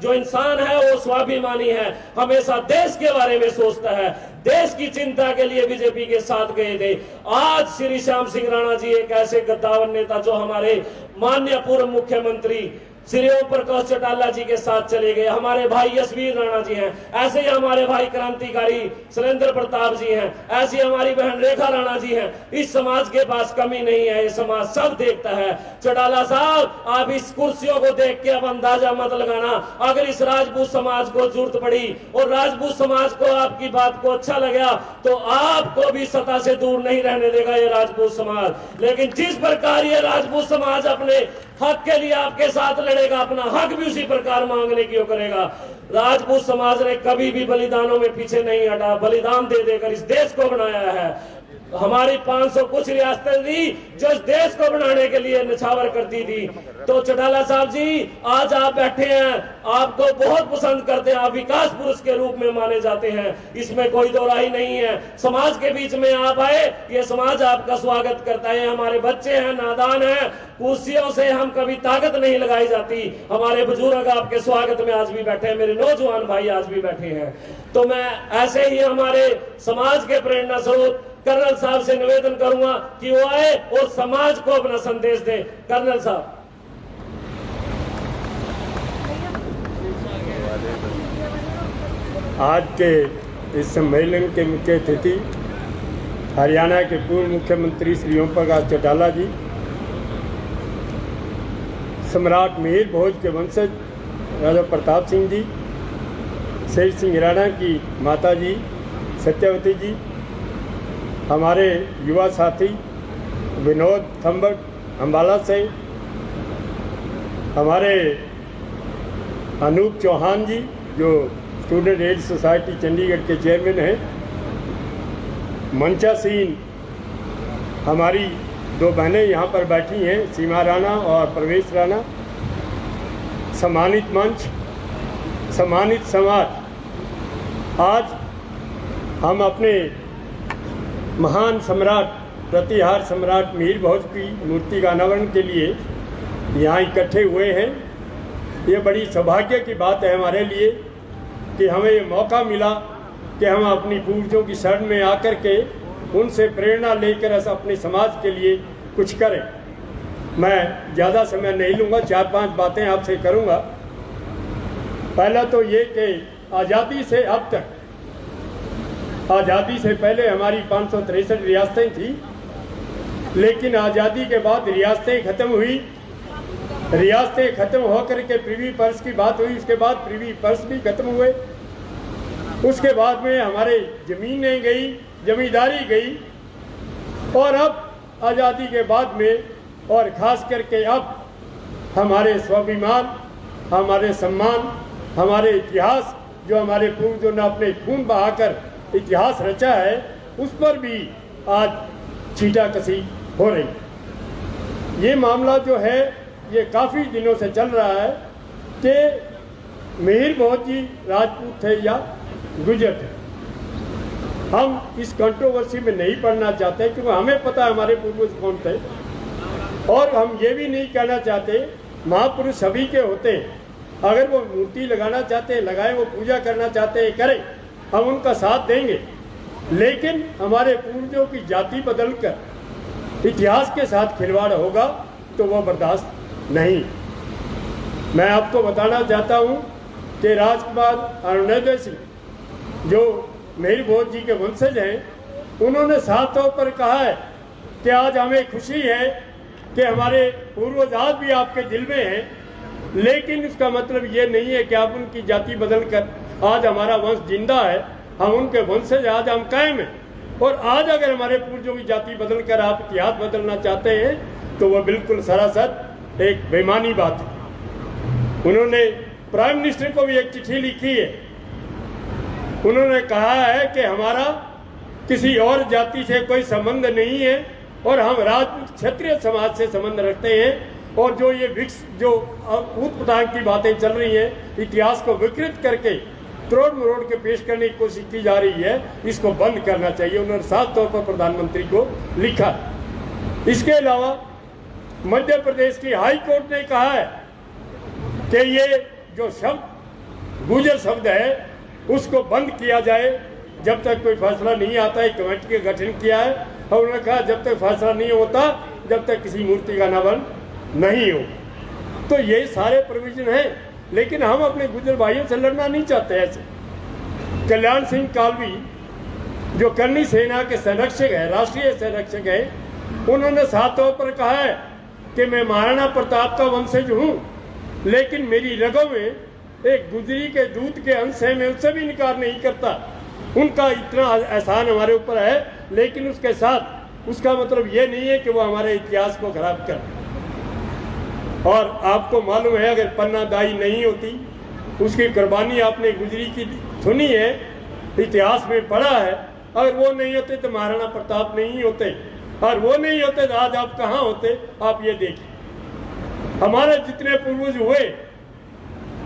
S4: जो इंसान है वो स्वाभिमानी है, हमेशा देश के बारे में सोचता है, देश की चिंता के लिए बीजेपी के साथ गए थे। आज श्री श्याम सिंह राणा जी एक ऐसे गद्दावर नेता, जो हमारे माननीय पूर्व मुख्यमंत्री श्री ओम प्रकाश चौटाला जी के साथ चले गए, हमारे भाई यशवीर राणा जी हैं, ऐसे ही हमारे भाई क्रांतिकारी सुरेंद्र प्रताप जी हैं, ऐसी हमारी बहन रेखा राणा जी हैं। इस समाज के पास कमी नहीं है, ये समाज सब देखता है। चौटाला साहब, आप इस कुर्सियों को देख के अब अंदाजा मत लगाना, अगर इस राजपूत समाज को जरूरत पड़ी और राजपूत समाज को आपकी बात को अच्छा लगा तो आपको भी सत्ता से दूर नहीं रहने देगा ये राजपूत समाज। लेकिन जिस प्रकार ये राजपूत समाज अपने हक के लिए आपके साथ लड़ेगा, अपना हक भी उसी प्रकार मांगने की करेगा। राजपूत समाज ने कभी भी बलिदानों में पीछे नहीं हटा, बलिदान दे देकर इस देश को बनाया है। हमारी 500 कुछ रियासतें थी जो इस देश को बनाने के लिए निछावर करती थी। तो चौटाला साहब जी, आज आप बैठे हैं, आपको बहुत पसंद करते हैं, आप विकास पुरुष के रूप में माने जाते हैं, इसमें कोई दो राय नहीं है। समाज के बीच में आप आए, ये समाज आपका स्वागत करता है। हमारे बच्चे हैं, नादान हैं, कुर्सियों से हम कभी ताकत नहीं लगाई जाती। हमारे बुजुर्ग आपके स्वागत में आज भी बैठे हैं, मेरे नौजवान भाई आज भी बैठे हैं। तो मैं ऐसे ही हमारे समाज के प्रेरणा स्रोत कर्नल साहब से निवेदन करूंगा कि वो आए और समाज को अपना संदेश दे। कर्नल साहब।
S20: आज के इस सम्मेलन के मुख्य अतिथि हरियाणा के पूर्व मुख्यमंत्री श्री ओम प्रकाश चौटाला जी, सम्राट मिहिर भोज के वंशज राजा प्रताप सिंह जी, शेर सिंह राणा की माता जी सत्यवती जी, हमारे युवा साथी विनोद थम्बट अम्बाला से, हमारे अनूप चौहान जी जो स्टूडेंट एड सोसाइटी चंडीगढ़ के चेयरमैन हैं, मंचा सीन, हमारी 2 बहनें यहाँ पर बैठी हैं, सीमा राणा और प्रवेश राणा, सम्मानित मंच, सम्मानित समाज। आज हम अपने महान सम्राट प्रतिहार सम्राट मिहिर भोज की मूर्ति का अनावरण के लिए यहाँ इकट्ठे हुए हैं। ये बड़ी सौभाग्य की बात है हमारे लिए कि हमें ये मौका मिला कि हम अपनी पूर्वजों की शरण में आकर के उनसे प्रेरणा लेकर अपने समाज के लिए कुछ करें। मैं ज़्यादा समय नहीं लूँगा, 4-5 बातें आपसे करूँगा। पहला तो ये कि आज़ादी से अब तक, आज़ादी से पहले हमारी 563 रियासतें थी, लेकिन आज़ादी के बाद रियासतें ख़त्म हुई। रियासतें ख़त्म होकर के प्रिवी पर्स की बात हुई, उसके बाद प्रिवी पर्स भी ख़त्म हुए। उसके बाद में हमारे ज़मीनें गई, जमींदारी गई, और अब आज़ादी के बाद में और ख़ास करके अब हमारे स्वाभिमान, हमारे सम्मान, हमारे इतिहास जो हमारे पूर्वजों ने अपने खून बहाकर इतिहास रचा है, उस पर भी आज छींटाकशी हो रही। ये मामला जो है ये काफ़ी दिनों से चल रहा है कि मिहिर भोज जी राजपूत थे या गुर्जर थे। हम इस कंट्रोवर्सी में नहीं पड़ना चाहते क्योंकि हमें पता है हमारे पूर्वज कौन थे, और हम ये भी नहीं कहना चाहते, महापुरुष सभी के होते हैं, अगर वो मूर्ति लगाना चाहते हैं लगाएं, वो पूजा करना चाहते हैं करें, हम उनका साथ देंगे। लेकिन हमारे पूर्वजों की जाति बदलकर इतिहास के साथ खिलवाड़ होगा तो वो बर्दाश्त नहीं। मैं आपको बताना चाहता हूँ कि राजकुमार अरुणोदय सिंह जो मिहिर भोज जी के वंशज हैं, उन्होंने साफ तौर पर कहा है कि आज हमें खुशी है कि हमारे पूर्वज आज भी आपके दिल में हैं, लेकिन इसका मतलब ये नहीं है कि आप उनकी जाति बदलकर आज हमारा वंश जिंदा है, हम उनके वंशज आज हम कायम हैं। और आज अगर हमारे पूर्वजों की जाति बदलकर आप इतिहास बदलना चाहते हैं तो वह बिल्कुल सरासर एक बेईमानी बात है। उन्होंने प्राइम मिनिस्टर को भी एक चिट्ठी लिखी है, उन्होंने कहा है कि हमारा किसी और जाति से कोई संबंध नहीं है और हम राजपूत क्षत्रिय समाज से संबंध रखते हैं, और जो ये जो ऊट-पटांग की बातें चल रही हैं, इतिहास को विकृत करके तोड़ मरोड़ के पेश करने की कोशिश की जा रही है, इसको बंद करना चाहिए। उन्होंने साफ तौर पर प्रधानमंत्री को लिखा। इसके अलावा मध्य प्रदेश की हाई कोर्ट ने कहा है कि ये जो शब्द गुर्जर शब्द है उसको बंद किया जाए जब तक कोई फैसला नहीं आता है। कमेटी का गठन किया है और उन्होंने कहा जब तक फैसला नहीं होता जब तक किसी मूर्ति का अनावरण नहीं हो। तो ये सारे प्रोविजन हैं, लेकिन हम अपने गुजर भाइयों से लड़ना नहीं चाहते। ऐसे कल्याण सिंह कालवी जो करनी सेना के संरक्षक है, राष्ट्रीय संरक्षक है, उन्होंने साफ तौर पर कहा है कि मैं महाराणा प्रताप का वंशज हूँ, लेकिन मेरी रगों में एक गुजरी के दूध के अंश है, मैं उससे भी इनकार नहीं करता। उनका इतना एहसान हमारे ऊपर है, लेकिन उसके साथ उसका मतलब ये नहीं है कि वो हमारे इतिहास को खराब कर। और आपको मालूम है, अगर पन्ना दाई नहीं होती, उसकी कुर्बानी आपने गुजरी की सुनी है, इतिहास में पढ़ा है, अगर वो नहीं होते तो महाराणा प्रताप नहीं होते, और वो नहीं होते तो आज आप कहाँ होते। आप ये देखिए, हमारे जितने पूर्वज हुए,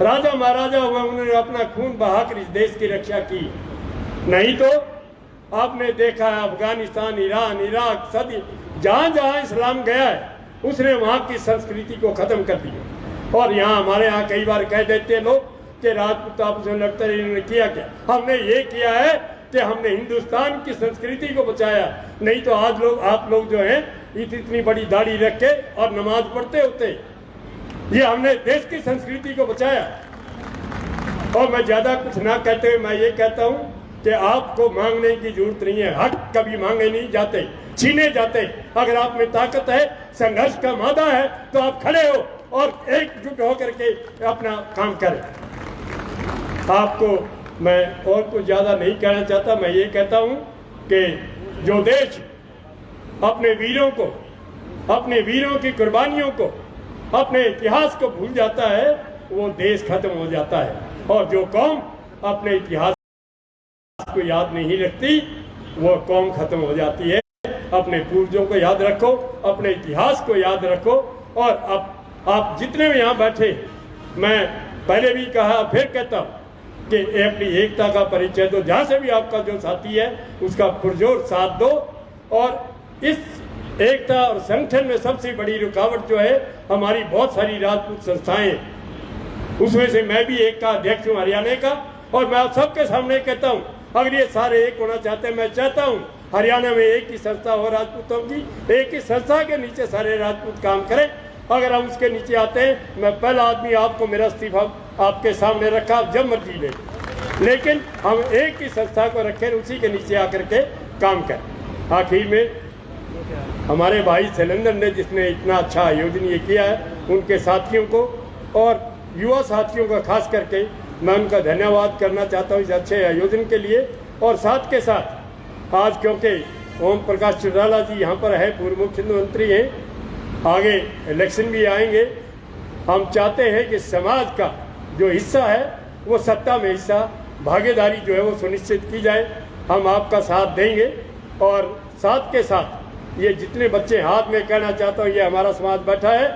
S20: राजा महाराजा हुए, उन्होंने अपना खून बहाकर इस देश की रक्षा की। नहीं तो आपने देखा है अफगानिस्तान, ईरान, इराक, सदी जहाँ जहाँ इस्लाम गया है, उसने वहाँ की संस्कृति को खत्म कर दिया। और यहाँ हमारे यहाँ कई बार कह देते हैं लोग कि राजपूत आपस में लड़ते रहे, इन्होंने किया क्या? हमने ये किया है कि हमने हिंदुस्तान की संस्कृति को बचाया। नहीं तो आज लोग, आप लोग जो हैं, इतनी बड़ी दाढ़ी रख के और नमाज पढ़ते होते। ये हमने देश की संस्कृति को बचाया। और मैं ज्यादा कुछ ना कहते हुए मैं ये कहता हूँ कि आपको मांगने की जरूरत नहीं है। हक कभी मांगे नहीं जाते, छीने जाते। अगर आप में ताकत है, संघर्ष का मादा है, तो आप खड़े हो और एकजुट होकर के अपना काम करें। आपको मैं और कुछ ज्यादा नहीं कहना चाहता। मैं ये कहता हूँ कि जो देश अपने वीरों को, अपने वीरों की कुर्बानियों को, अपने इतिहास को भूल जाता है, वो देश खत्म हो जाता है। और जो कौम अपने इतिहास को याद नहीं रखती, वो कौम खत्म हो जाती है। अपने पूर्वजों को याद रखो, अपने इतिहास को याद रखो। और अब आप जितने भी यहाँ बैठे, मैं पहले भी कहा, फिर कहता हूँ कि अपनी एकता का परिचय दो। जहाँ से भी आपका जो साथी है, उसका पुरजोर साथ दो। और इस एकता और संगठन में सबसे बड़ी रुकावट जो है, हमारी बहुत सारी राजपूत संस्थाएं, उसमें से मैं भी एक का अध्यक्ष हूँ, हरियाणा का। और मैं आप सबके सामने कहता हूँ, अगर ये सारे एक होना चाहते हैं, मैं चाहता हूँ हरियाणा में एक ही संस्था हो राजपूतों की, एक ही संस्था के नीचे सारे राजपूत काम करें। अगर हम उसके नीचे आते हैं, मैं पहला आदमी आपको मेरा इस्तीफा आपके सामने रखा, आप जब मर्जी ले, लेकिन हम एक ही संस्था को रखें, उसी के नीचे आकर के काम करें। आखिर में हमारे भाई शैलेंद्र ने, जिसने इतना अच्छा आयोजन ये किया है, उनके साथियों को और युवा साथियों का खास करके मैं उनका धन्यवाद करना चाहता हूँ इस अच्छे आयोजन के लिए। और साथ के साथ आज क्योंकि ओम प्रकाश चौटाला जी यहाँ पर है, पूर्व मुख्यमंत्री हैं, आगे इलेक्शन भी आएंगे, हम चाहते हैं कि समाज का जो हिस्सा है, वो सत्ता में हिस्सा, भागीदारी जो है वो सुनिश्चित की जाए। हम आपका साथ देंगे। और साथ के साथ ये जितने बच्चे हाथ में, कहना चाहता हूँ, ये हमारा समाज बैठा है,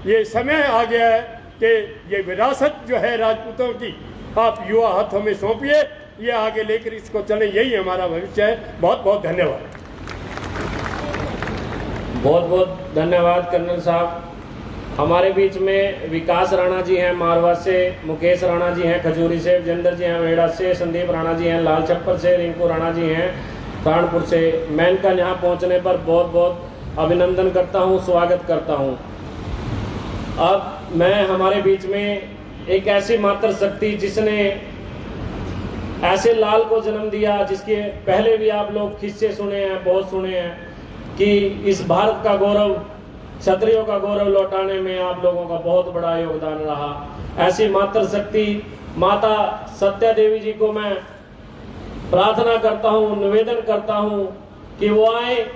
S20: ये समय आ गया है कि ये विरासत जो है राजपूतों की, आप युवा हाथों में सौंपिए, ये आगे लेकर इसको चले, यही हमारा भविष्य है। बहुत बहुत धन्यवाद।
S4: बहुत बहुत धन्यवाद कर्नल साहब। हमारे बीच में विकास राणा जी हैं मारवा से, मुकेश राणा जी हैं खजूरी से, विजेंद्र जी हैं वेड़ा से, संदीप राणा जी हैं लाल छप्पर से, रिंकू राणा जी हैं कानपुर से। मैं इनका यहाँ पहुँचने पर बहुत बहुत अभिनंदन करता हूँ, स्वागत करता हूँ। अब मैं हमारे बीच में एक ऐसी मातृ शक्ति जिसने ऐसे लाल को जन्म दिया, जिसके पहले भी आप लोग किस्से सुने हैं, बहुत सुने हैं, कि इस भारत का गौरव, क्षत्रियों का गौरव लौटाने में आप लोगों का बहुत बड़ा योगदान रहा। ऐसी मातृ शक्ति माता सत्या देवी जी को मैं प्रार्थना करता हूँ, निवेदन करता हूँ कि वो आए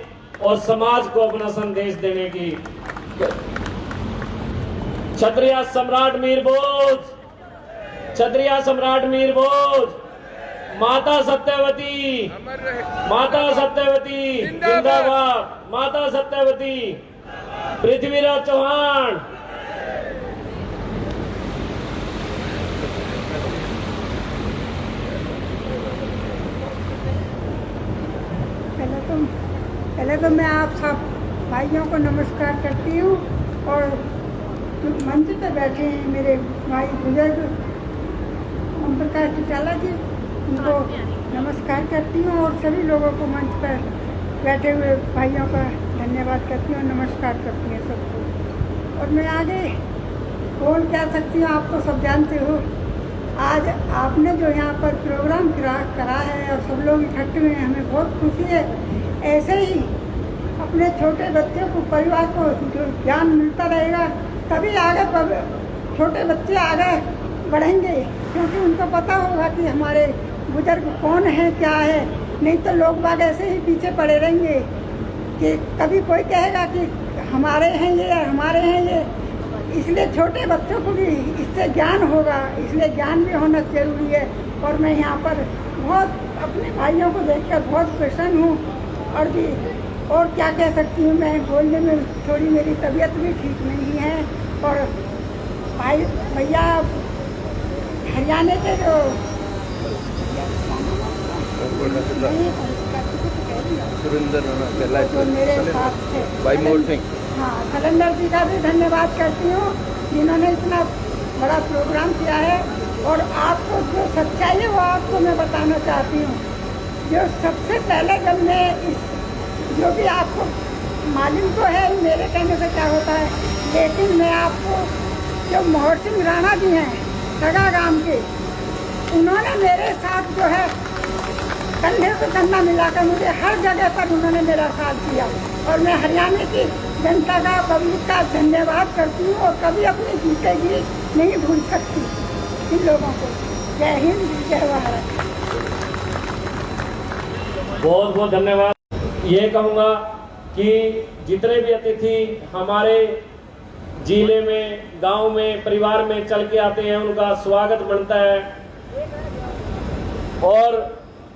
S4: और समाज को अपना संदेश देने की। क्षत्रिय सम्राट मीर भोज, क्षत्रिय सम्राट मीर भोज, माता सत्यवती, माता सत्यवती जिंदाबाद, माता सत्यवती, पृथ्वीराज चौहान।
S21: पहले तो मैं आप सब भाइयों को नमस्कार करती हूँ। और मंच पर बैठे हैं मेरे भाई बुजुर्ग ओम प्रकाश चौटाला जी, उनको नमस्कार करती हूँ। और सभी लोगों को मंच पर बैठे हुए भाइयों का धन्यवाद करती हूँ, नमस्कार करती हूँ सबको। और मैं आगे बोल क्या सकती हूँ, आप तो सब जानते हो। आज आपने जो यहाँ पर प्रोग्राम करा है और सब लोग इकट्ठे हुए हैं, हमें बहुत खुशी है। ऐसे ही अपने छोटे बच्चों को, परिवार को जो ज्ञान मिलता रहेगा, तभी आगे छोटे बच्चे आगे बढ़ेंगे, क्योंकि उनको पता होगा कि हमारे बुजुर्ग कौन है, क्या है। नहीं तो लोग बाग ऐसे ही पीछे पड़े रहेंगे कि कभी कोई कहेगा कि हमारे हैं ये, हमारे हैं ये। इसलिए छोटे बच्चों को भी इससे ज्ञान होगा, इसलिए ज्ञान भी होना जरूरी है। और मैं यहाँ पर बहुत अपने भाइयों को देखकर बहुत प्रसन्न हूँ। और क्या कह सकती हूँ, मैं बोलने में थोड़ी मेरी तबीयत भी ठीक नहीं है। और भाई भैया हरियाणा के जो मेरे साथ थे, हाँ, कलंदर जी का भी धन्यवाद करती हूँ, जिन्होंने इतना बड़ा प्रोग्राम किया है। और आपको जो सच्चाई है वो आपको मैं बताना चाहती हूँ। जो सबसे पहले जब मैं जो भी आपको मालूम तो है मेरे कहने से क्या होता है, लेकिन मैं आपको जो मोहर सिंह राणा जी हैं सगा गांव के, उन्होंने मेरे साथ जो है कंधे से कंधा मिलाकर मुझे हर जगह पर उन्होंने मेरा साथ दिया। और मैं हरियाणा की जनता का, पब्लिक का धन्यवाद करती हूँ और कभी अपनी जिंदगी नहीं भूल सकती इन लोगों को। जय हिंद, जय भारत।
S4: बहुत बहुत धन्यवाद। ये कहूँगा कि जितने भी अतिथि हमारे जिले में, गांव में, परिवार में चल के आते हैं, उनका स्वागत बनता है। और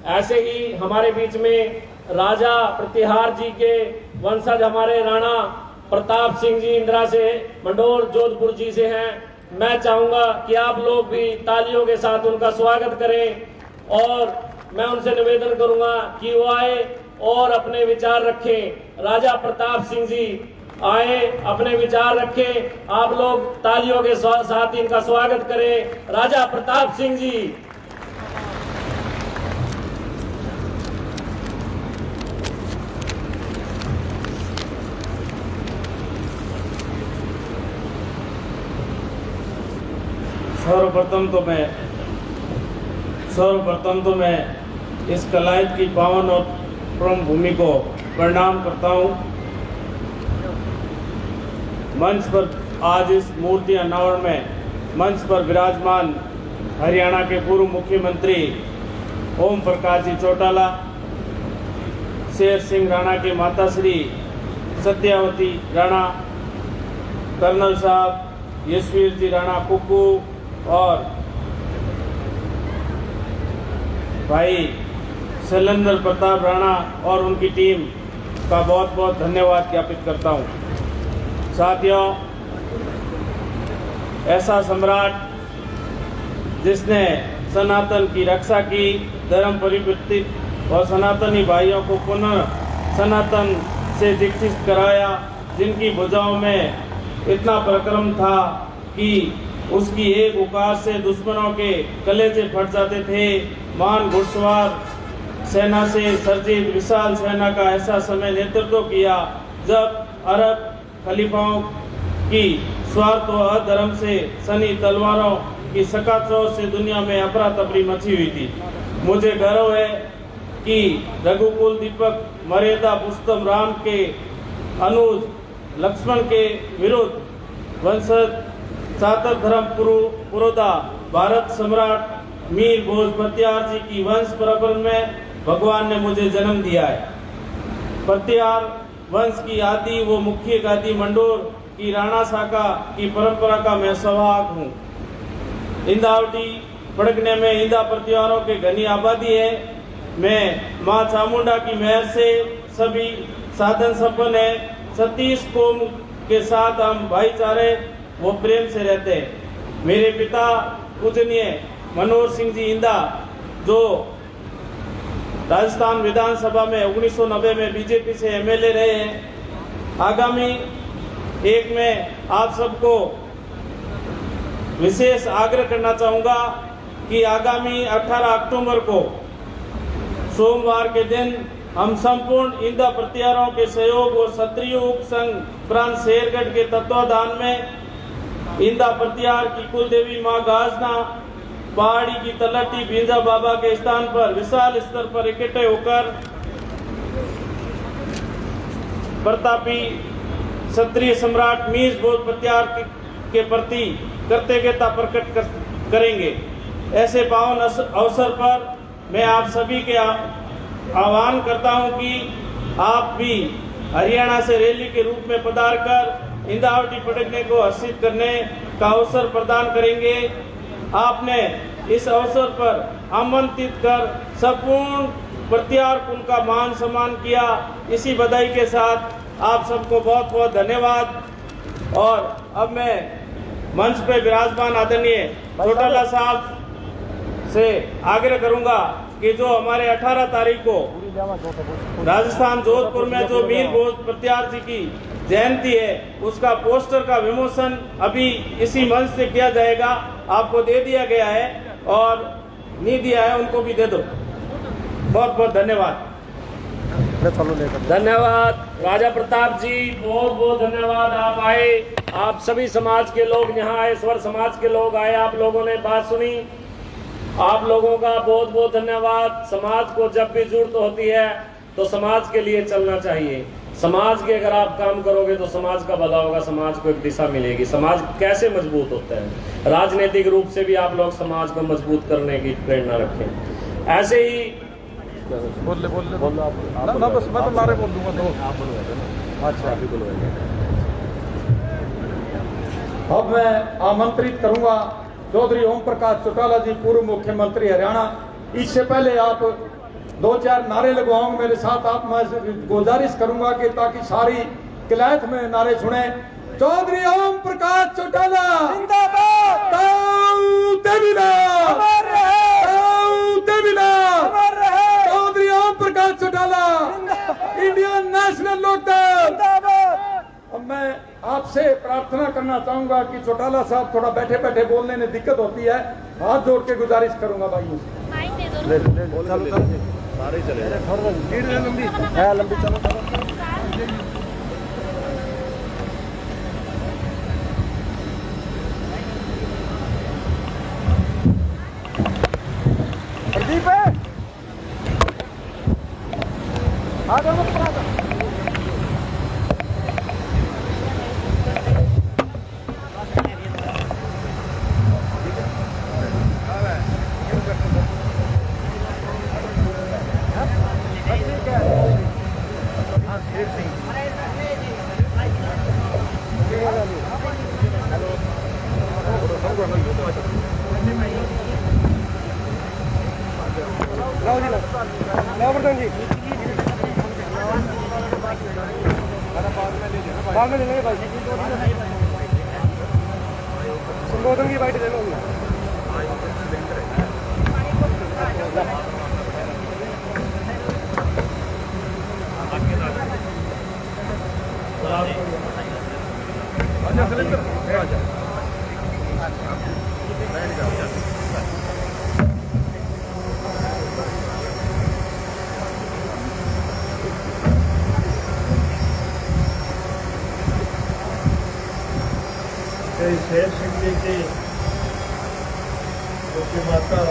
S4: ऐसे ही हमारे बीच में राजा प्रतिहार जी के वंशज हमारे राणा प्रताप सिंह जी इंदिरा से, मंडोर जोधपुर जी से हैं। मैं चाहूँगा कि आप लोग भी तालियों के साथ उनका स्वागत करें। और मैं उनसे निवेदन करूँगा कि वो आए और अपने विचार रखें। राजा प्रताप सिंह जी आए, अपने विचार रखें। आप लोग तालियों के साथ इनका स्वागत करें। राजा प्रताप सिंह जी। सर्वप्रथम तो मैं इस कलायत की पावन और परम भूमि को प्रणाम करता हूँ। मंच पर आज इस मूर्ति अनावरण में मंच पर विराजमान हरियाणा के पूर्व मुख्यमंत्री ओम प्रकाश जी चौटाला, शेर सिंह राणा के माताश्री सत्यावती राणा, कर्नल साहब यशवीर जी राणा कुक्कू और भाई शैलेंद्र प्रताप राणा और उनकी टीम का बहुत बहुत धन्यवाद ज्ञापित करता हूँ। साथियों, ऐसा सम्राट जिसने सनातन की रक्षा की, धर्म परिवर्तित और सनातनी भाइयों को पुनः सनातन से दीक्षित कराया, जिनकी भुजाओं में इतना पराक्रम था कि उसकी एक उकार से दुश्मनों के कलेजे फट जाते थे। महान घुड़सवार सेना से सर्जित विशाल सेना का ऐसा समय नेतृत्व किया जब अरब खलीफाओं की स्वार्थ व अधर्म से सनी तलवारों की सकाचौंध से दुनिया में अफरा तफरी मची हुई थी। मुझे गर्व है कि रघुकुल दीपक मर्यादा पुरुषोत्तम राम के अनुज लक्ष्मण के विरुद्ध वंशज सातर धर्म पुरोधा भारत सम्राट मीर भोज प्रत्यार जी की वंश परंपरा में भगवान ने मुझे जन्म दिया है। प्रत्यार वंश की आदि वो मुख्य गादी मंडोर की राणा शाखा की परंपरा का मैं सवाहक हूँ। इंदावटी पड़कने में इंदा प्रत्यारों के घनी आबादी है। मैं माँ चामुंडा की मेहर से सभी साधन संपन्न है। 36 कौम के साथ हम भाईचारे वो प्रेम से रहते हैं। मेरे पिता पूजनीय मनोहर सिंह जी इंदा, जो राजस्थान विधानसभा में 1990 में बीजेपी से एमएलए रहे हैं, आगामी एक में आप सबको विशेष आग्रह करना चाहूँगा कि आगामी 18 अक्टूबर को सोमवार के दिन हम संपूर्ण इंदा प्रत्यारों के सहयोग और क्षत्रिय उप संघ प्रांत शेरगढ़ के तत्वाधान में
S9: इंदा प्रत्यार की कुल देवी माँ गाजना पहाड़ी की तलहटी बींजा बाबा के स्थान पर विशाल स्तर पर इकट्ठे होकर प्रतापी क्षत्रिय सम्राट मीर भोज प्रत्यार के प्रति कृतज्ञता प्रकट करेंगे। ऐसे पावन अवसर पर मैं आप सभी के आह्वान करता हूं कि आप भी हरियाणा से रैली के रूप में पधार कर इंदावटी पटकने को हर्षित करने का अवसर प्रदान करेंगे। आपने इस अवसर पर आमंत्रित कर संपूर्ण प्रत्यार कुल का मान सम्मान किया। इसी बधाई के साथ आप सबको बहुत बहुत धन्यवाद। और अब मैं मंच पे विराजमान आदरणीय चौटाला साहब से आग्रह करूंगा कि जो हमारे 18 तारीख को राजस्थान जोधपुर में जो मीर भोज प्रत्यार जी की जयंती है उसका पोस्टर का विमोचन अभी इसी मंच से किया जाएगा। आपको दे दिया गया है और नहीं दिया है उनको भी दे दो। बहुत बहुत धन्यवाद।
S4: धन्यवाद राजा प्रताप जी, बहुत बहुत धन्यवाद। आप आए, आप सभी समाज के लोग यहाँ आए, स्वर समाज के लोग आए, आप लोगों ने बात सुनी। आप लोगों का बहुत बहुत धन्यवाद। समाज को जब भी जरूरत होती है तो समाज के लिए चलना चाहिए। समाज के अगर आप काम करोगे तो समाज का भला होगा, समाज को एक दिशा मिलेगी। समाज कैसे मजबूत होता है, राजनीतिक रूप से भी आप लोग समाज को मजबूत करने की प्रेरणा रखें। ऐसे ही
S18: बोल आप बस मैं तो नारे बोल दूंगा तो अच्छा अभी बोलवाएंगे। अब मैं आमंत्रित करूंगा चौधरी ओम प्रकाश चौटाला जी, पूर्व मुख्यमंत्री हरियाणा। इससे पहले आप 2-4 नारे लगवाओगे मेरे साथ। आप मैं गुजारिश करूंगा कि ताकि सारी किलायत में नारे सुने। चौधरी ओम प्रकाश चौटाला जिंदाबाद, चौधरी ओम प्रकाश चौटाला, इंडियन नेशनल लोकदल। अब मैं आपसे प्रार्थना करना चाहूंगा कि चौटाला साहब थोड़ा बैठे बैठे बोलने में दिक्कत होती है, हाथ जोड़ के गुजारिश करूंगा भाइयों से।
S2: सारे चले लंबी चलो।
S19: प्रदीप है
S2: बाद में ले लेंगे भाई, संबोधन की बाइट ले लो।
S20: शेर सिंह जी की जो कि माता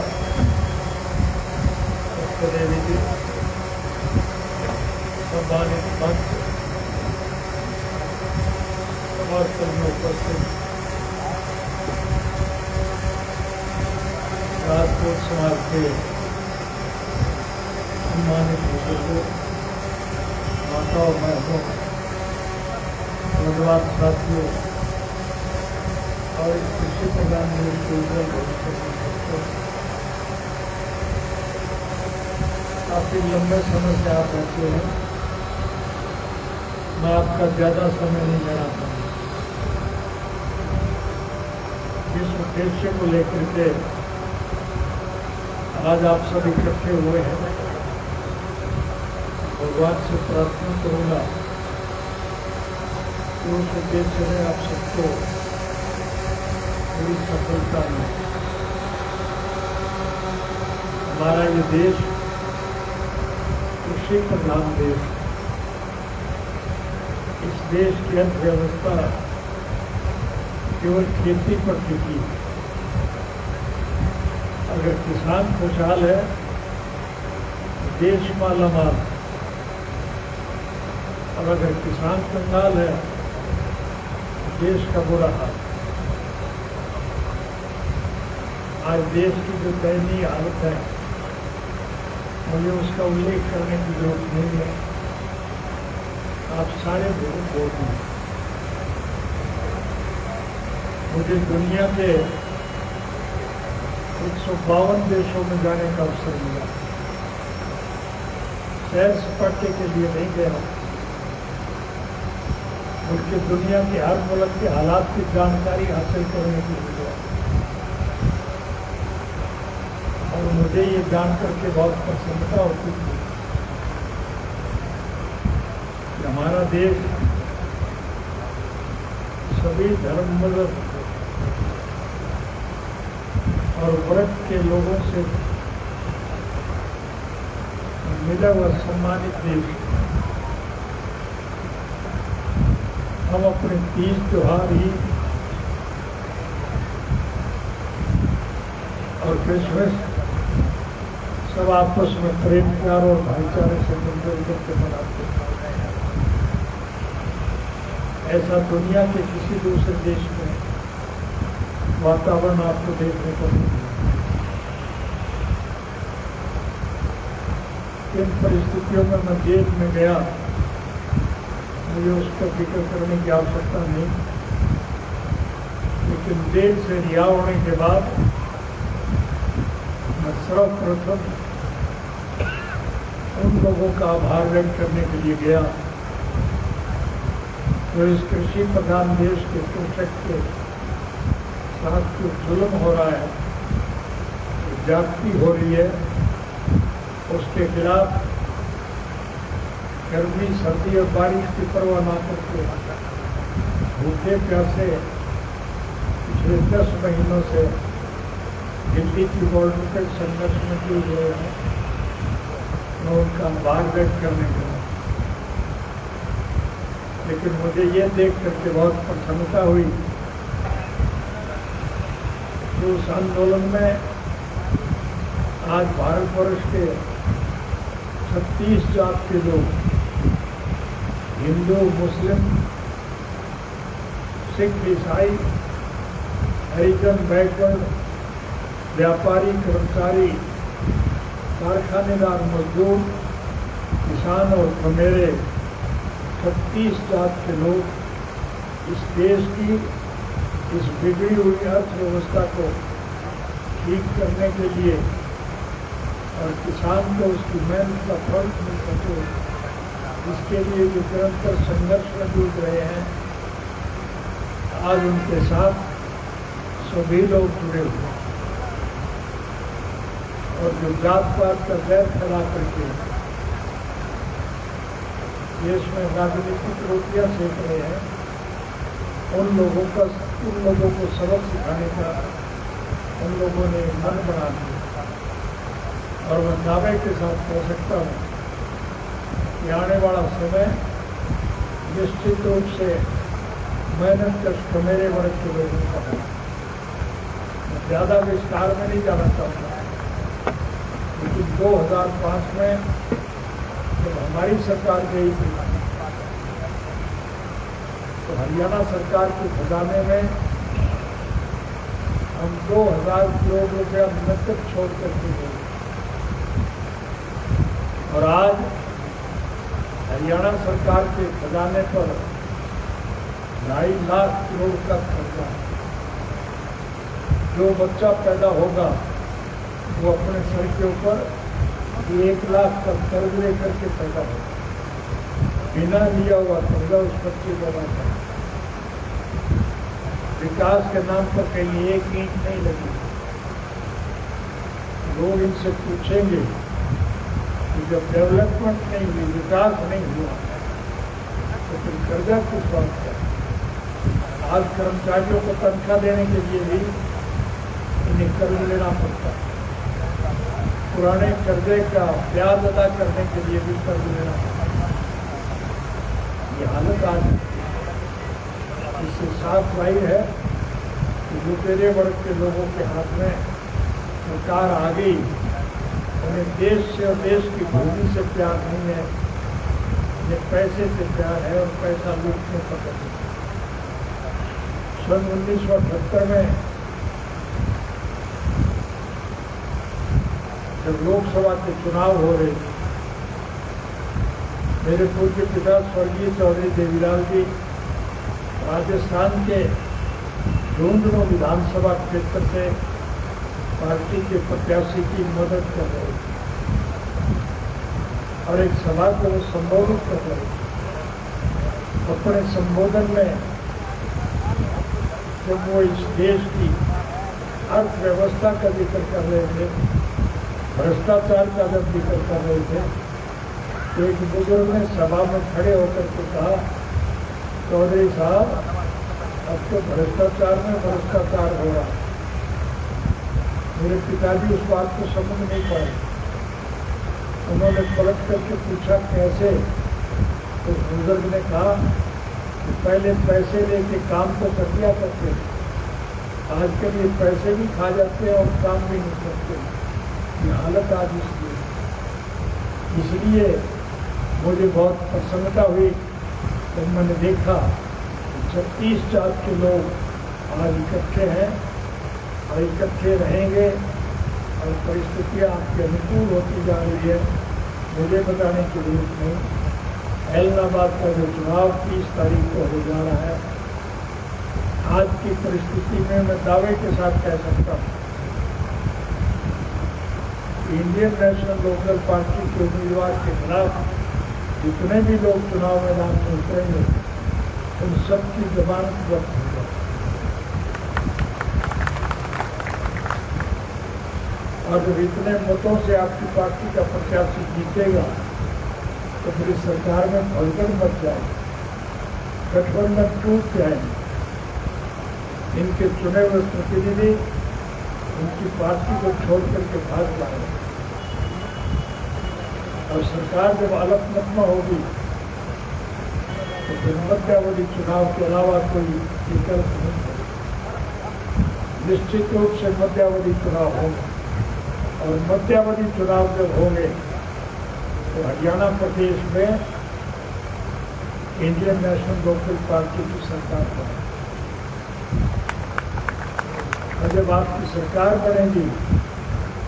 S20: देवी जी, सम्मानित मंच समाज में उपस्थित राजपूत समाज के सम्मानित बुजुर्गों, माताओं, बहनों, नौजवान साथियों और इस कृषि प्रधान देश के उज्जवल भविष्य में काफी लंबे समय से आप बैठे हैं। मैं आपका ज्यादा समय नहीं लेना चाहूँगा। जिस उद्देश्य को लेकर के आज आप सब इकट्ठे हुए हैं, भगवान से प्रार्थना करूँगा कि उस उद्देश्य में आप सबको पूरी सफलता में हमारा ये देश कृषि प्रधान देश, इस देश की अर्थव्यवस्था केवल खेती पर टिकी। अगर किसान खुशहाल है तो देश मालामाल, और अगर किसान कंगाल है तो देश का बुरा हाल। आज देश की जो दयनीय हालत है, मुझे उसका उल्लेख करने की जरूरत नहीं है, आप सारे लोग बोल रहे हैं। मुझे दुनिया के 152 देशों में जाने का अवसर मिला। सैर सपाटे के लिए नहीं गया, बल्कि दुनिया के हर मुल्क के हालात की जानकारी हासिल करने के लिए गया। और मुझे ये जान करके बहुत प्रसन्नता होती थी कि हमारा देश सभी धर्म, मजहब और वर्ग के लोगों से मिला हुआ सम्मानित देश। हम अपने तीज त्योहार ही और क्रिसमस सब आपस में प्रेम प्यार और भाईचारे से मिलकर करके मनाते हैं। ऐसा दुनिया के किसी दूसरे देश में वातावरण आपको देखने को नहीं। इन परिस्थितियों में मैं जेल में गया, मुझे उसका जिक्र करने की आवश्यकता नहीं, लेकिन जेल से रिहा होने के बाद मैं सर्वप्रथम उन लोगों का आभार व्यक्त करने के लिए गया जो इस कृषि प्रधान देश के शोषक के साथ जो जुल्म हो रहा है, ज्यादती हो रही है, उसके खिलाफ गर्मी, सर्दी और बारिश की परवाह न करके भूखे प्यासे पिछले 10 महीनों से दिल्ली की बॉर्डर पर संघर्ष में जुड़ रहे हैं। मैं उनका आभार व्यक्त करने गया, लेकिन मुझे ये देख करके बहुत प्रसन्नता हुई कि उस आंदोलन में आज भारतवर्ष के 36 जात के लोग, हिंदू, मुस्लिम, सिख, ईसाई, हरिजन, बैकवर्ड, व्यापारी, कर्मचारी, कारखानेदार, मजदूर, किसान और खमेरे, 36 जात के लोग इस देश की इस बिगड़ी हुई अर्थव्यवस्था को ठीक करने के लिए और किसान को उसकी मेहनत का फल मिल सके, इसके लिए जो निरंतर संघर्ष में जुड़ रहे हैं, आज उनके साथ सभी लोग जुड़े हुए हैं। और जो जात पात का बैर फैला करके देश में राजनीतिक रोटियां सेक रहे हैं, उन लोगों को सबक सिखाने का उन लोगों ने मन बना दिया। और मैं दावे के साथ कह सकता हूँ कि आने वाला समय निश्चित रूप से मेहनत कश मेरे वर्ग के लोगों का है। मैं ज़्यादा विस्तार में नहीं जाना चाहूँगा, लेकिन 2005 में जब हमारी सरकार गई थी तो हरियाणा सरकार के खजाने में हम 2000 करोड़ रुपया नकद छोड़ करके गए। और आज हरियाणा सरकार के खजाने पर 2.5 लाख करोड़ का खर्चा है। जो बच्चा पैदा होगा वो अपने सर के ऊपर 1 लाख का कर्ज लेकर के पैदा होगा, बिना लिया हुआ कर्जा उस बच्चे को आता है। विकास के नाम पर कहीं एक ईंट नहीं लगी। लोग इनसे पूछेंगे कि जब डेवलपमेंट नहीं हुई, विकास नहीं हुआ, तो फिर कर्जा किस बात का? आज कर्मचारियों को तनख्वाह देने के लिए भी इन्हें कर्ज लेना पड़ता है। पुराने कर्जे का ब्याज अदा करने के लिए भी कर्ज लेना पड़ता है। ये हालत आज इससे साफ जाहिर है
S8: कि लुटेरे वर्ग के लोगों के हाथ में सरकार आ गई, उन्हें देश से और देश की भूमि से प्यार नहीं है, ये पैसे से प्यार है और पैसा लूटने पकड़। सन 1978 में जब लोकसभा के चुनाव हो रहे थे, मेरे पूज्य पिता स्वर्गीय चौधरी देवीलाल जी राजस्थान के झुंझुनू विधानसभा क्षेत्र से पार्टी के प्रत्याशी की मदद कर रहे थे और एक सभा को संबोधित कर रहे थे। अपने संबोधन में जब वो इस देश की अर्थव्यवस्था का जिक्र कर रहे थे, भ्रष्टाचार का जब जिक्र कर रहे थे, तो एक बुजुर्ग ने सभा में खड़े होकर के कहा, चौधरी साहब अब तो भ्रष्टाचार में भ्रष्टाचार हो रहा। मेरे पिताजी उस बात को समझ नहीं पाए। उन्होंने पलट करके पूछा कैसे, तो बुजुर्ग ने कहा कि पहले पैसे लेके काम तो कर दिया करते, आजकल ये पैसे भी खा जाते हैं और काम भी नहीं करते। ये हालत आज इसलिए मुझे बहुत प्रसन्नता हुई जब मैंने देखा 36 जात के लोग आज इकट्ठे हैं और इकट्ठे रहेंगे और परिस्थितियाँ आपके अनुकूल होती जा रही है। मुझे बताने की जरूरत नहीं। ऐलनाबाद का जो चुनाव 30 तारीख को हो जा रहा है, आज की परिस्थिति में मैं दावे के साथ कह सकता हूँ इंडियन नेशनल लोकल पार्टी के उम्मीदवार के खिलाफ जितने भी लोग चुनाव मैदान में उतरेंगे, उन सबकी जमानत जब्त होगा। और जब इतने मतों से आपकी पार्टी का प्रत्याशी जीतेगा तो फिर सरकार में भगदड़ मच जाएगी, गठबंधन टूट जाएंगे। इनके चुने हुए प्रतिनिधि उनकी पार्टी को छोड़ करके भाग जाएंगे और सरकार जब अलग होगी तो फिर मध्यावधि चुनाव के अलावा कोई विकल्प नहीं है। निश्चित रूप से मध्यावधि चुनाव होगा और मध्यावधि चुनाव जब होंगे तो हरियाणा प्रदेश में इंडियन नेशनल लोकल पार्टी की सरकार बनेगी। और जब आपकी सरकार बनेगी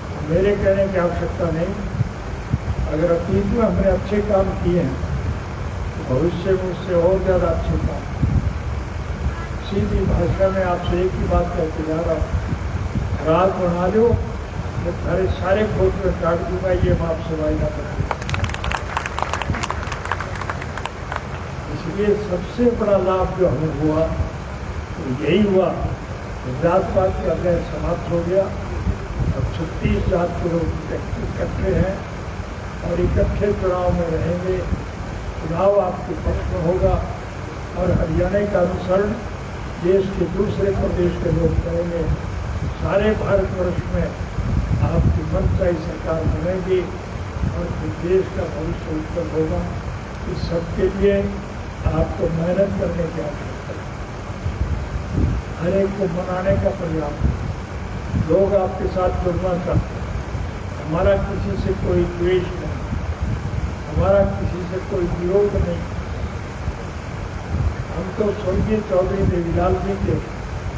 S8: तो मेरे कहने की आवश्यकता नहीं। अगर अतीत में हमने अच्छे काम किए हैं तो भविष्य में उससे और ज़्यादा अच्छे काम। सीधी भाषा में आपसे एक ही बात कहते जा रहा हूँ, रात बना लो, मैं सारे सारे खोज में काट दूंगा, ये हम आपसे वायदा करते हैं। इसलिए सबसे बड़ा लाभ जो हमें हुआ तो यही हुआ, जात पात का अध्ययन समाप्त हो गया। अब 36 जात के लोग इकट्ठे हैं और इकट्ठे चुनाव में रहेंगे। चुनाव आपके पक्ष में होगा और हरियाणा का अनुसरण देश के दूसरे प्रदेश के लोग करेंगे। सारे भारतवर्ष में आपकी मनचाही सरकार बनेगी और फिर देश का भविष्य उज्जवल होगा। इस सबके लिए आपको मेहनत करने की आवश्यकता है, हर एक को मनाने का प्रयास। लोग आपके साथ जुड़ना चाहते हैं। हमारा किसी से कोई द्वेष नहीं, हमारा किसी से कोई विरोध नहीं। हम तो स्वर्गीय चौधरी देवीलाल जी के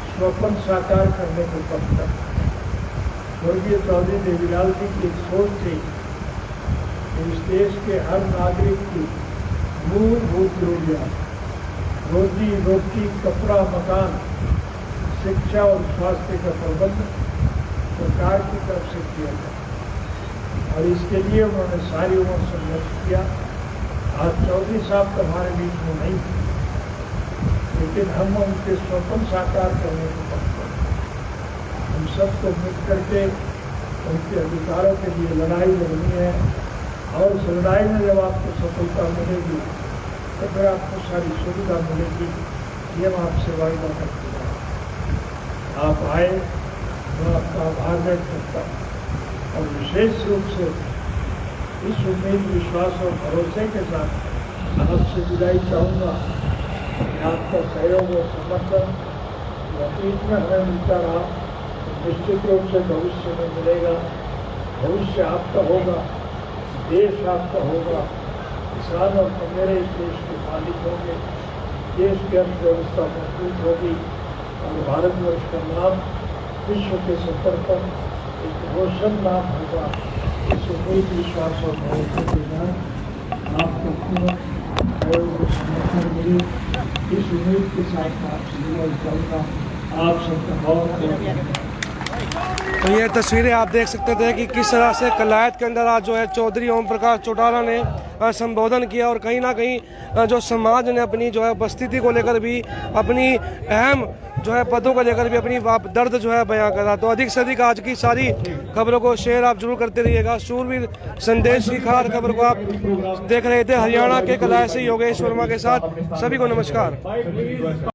S8: स्वप्न साकार करने को पक्ष हैं। स्वर्गीय चौधरी देवीलाल जी की एक सोच थी कि इस देश के हर नागरिक की मूलभूत जरूरियात, रोजी रोटी, कपड़ा, मकान, शिक्षा और स्वास्थ्य का प्रबंध सरकार की तरफ से किया जाए और इसके लिए उन्होंने सारी उम्र संघर्ष किया। आज चौधरी साहब तो हमारे बीच में नहीं थे, लेकिन हम उनके स्वप्न साकार करने को पक्ष हैं। हम सबको मिल करके उनके अधिकारों के लिए लड़ाई लड़नी है और उस लड़ाई में जब आपको सफलता मिलेगी तो फिर आपको सारी सुविधा मिलेगी। ये हम आपसे वायदा करते हैं। आप आए, मैं आपका आभार व्यक्त करता हूँ और विशेष रूप से इस उम्मीद, विश्वास और भरोसे के साथ आपसे विदाई चाहूँगा कि आपका सहयोग और समर्थन अतीत में हमें मिलता रहा, निश्चित रूप से भविष्य में मिलेगा। भविष्य आपका होगा, देश आपका होगा, किसान और मेरे इस देश के मालिक होंगे, देश की अर्थव्यवस्था मजबूत होगी और भारतवर्ष का नाम विश्व के स्तर पर एक रोशन नाम होगा। इस उम्मीद, विश्वास और भरोसे के साथ आपको पूर्ण समर्थन मिले, इस उम्मीद के साथ आपसे जीवन चलना आप सबका बहुत
S2: तो ये तस्वीरें आप देख सकते थे कि किस तरह से कलायत के अंदर आज जो है चौधरी ओम प्रकाश चौटाला ने संबोधन किया और कहीं ना कहीं जो समाज ने अपनी जो है उपस्थिति को लेकर भी, अपनी अहम जो है पदों को लेकर भी अपनी दर्द जो है बयां करा। तो अधिक से अधिक आज की सारी खबरों को शेयर आप जरूर करते रहिएगा। शूरवीर संदेश की खास खबर को आप देख रहे थे हरियाणा के कलाय से योगेश वर्मा के साथ। सभी को नमस्कार।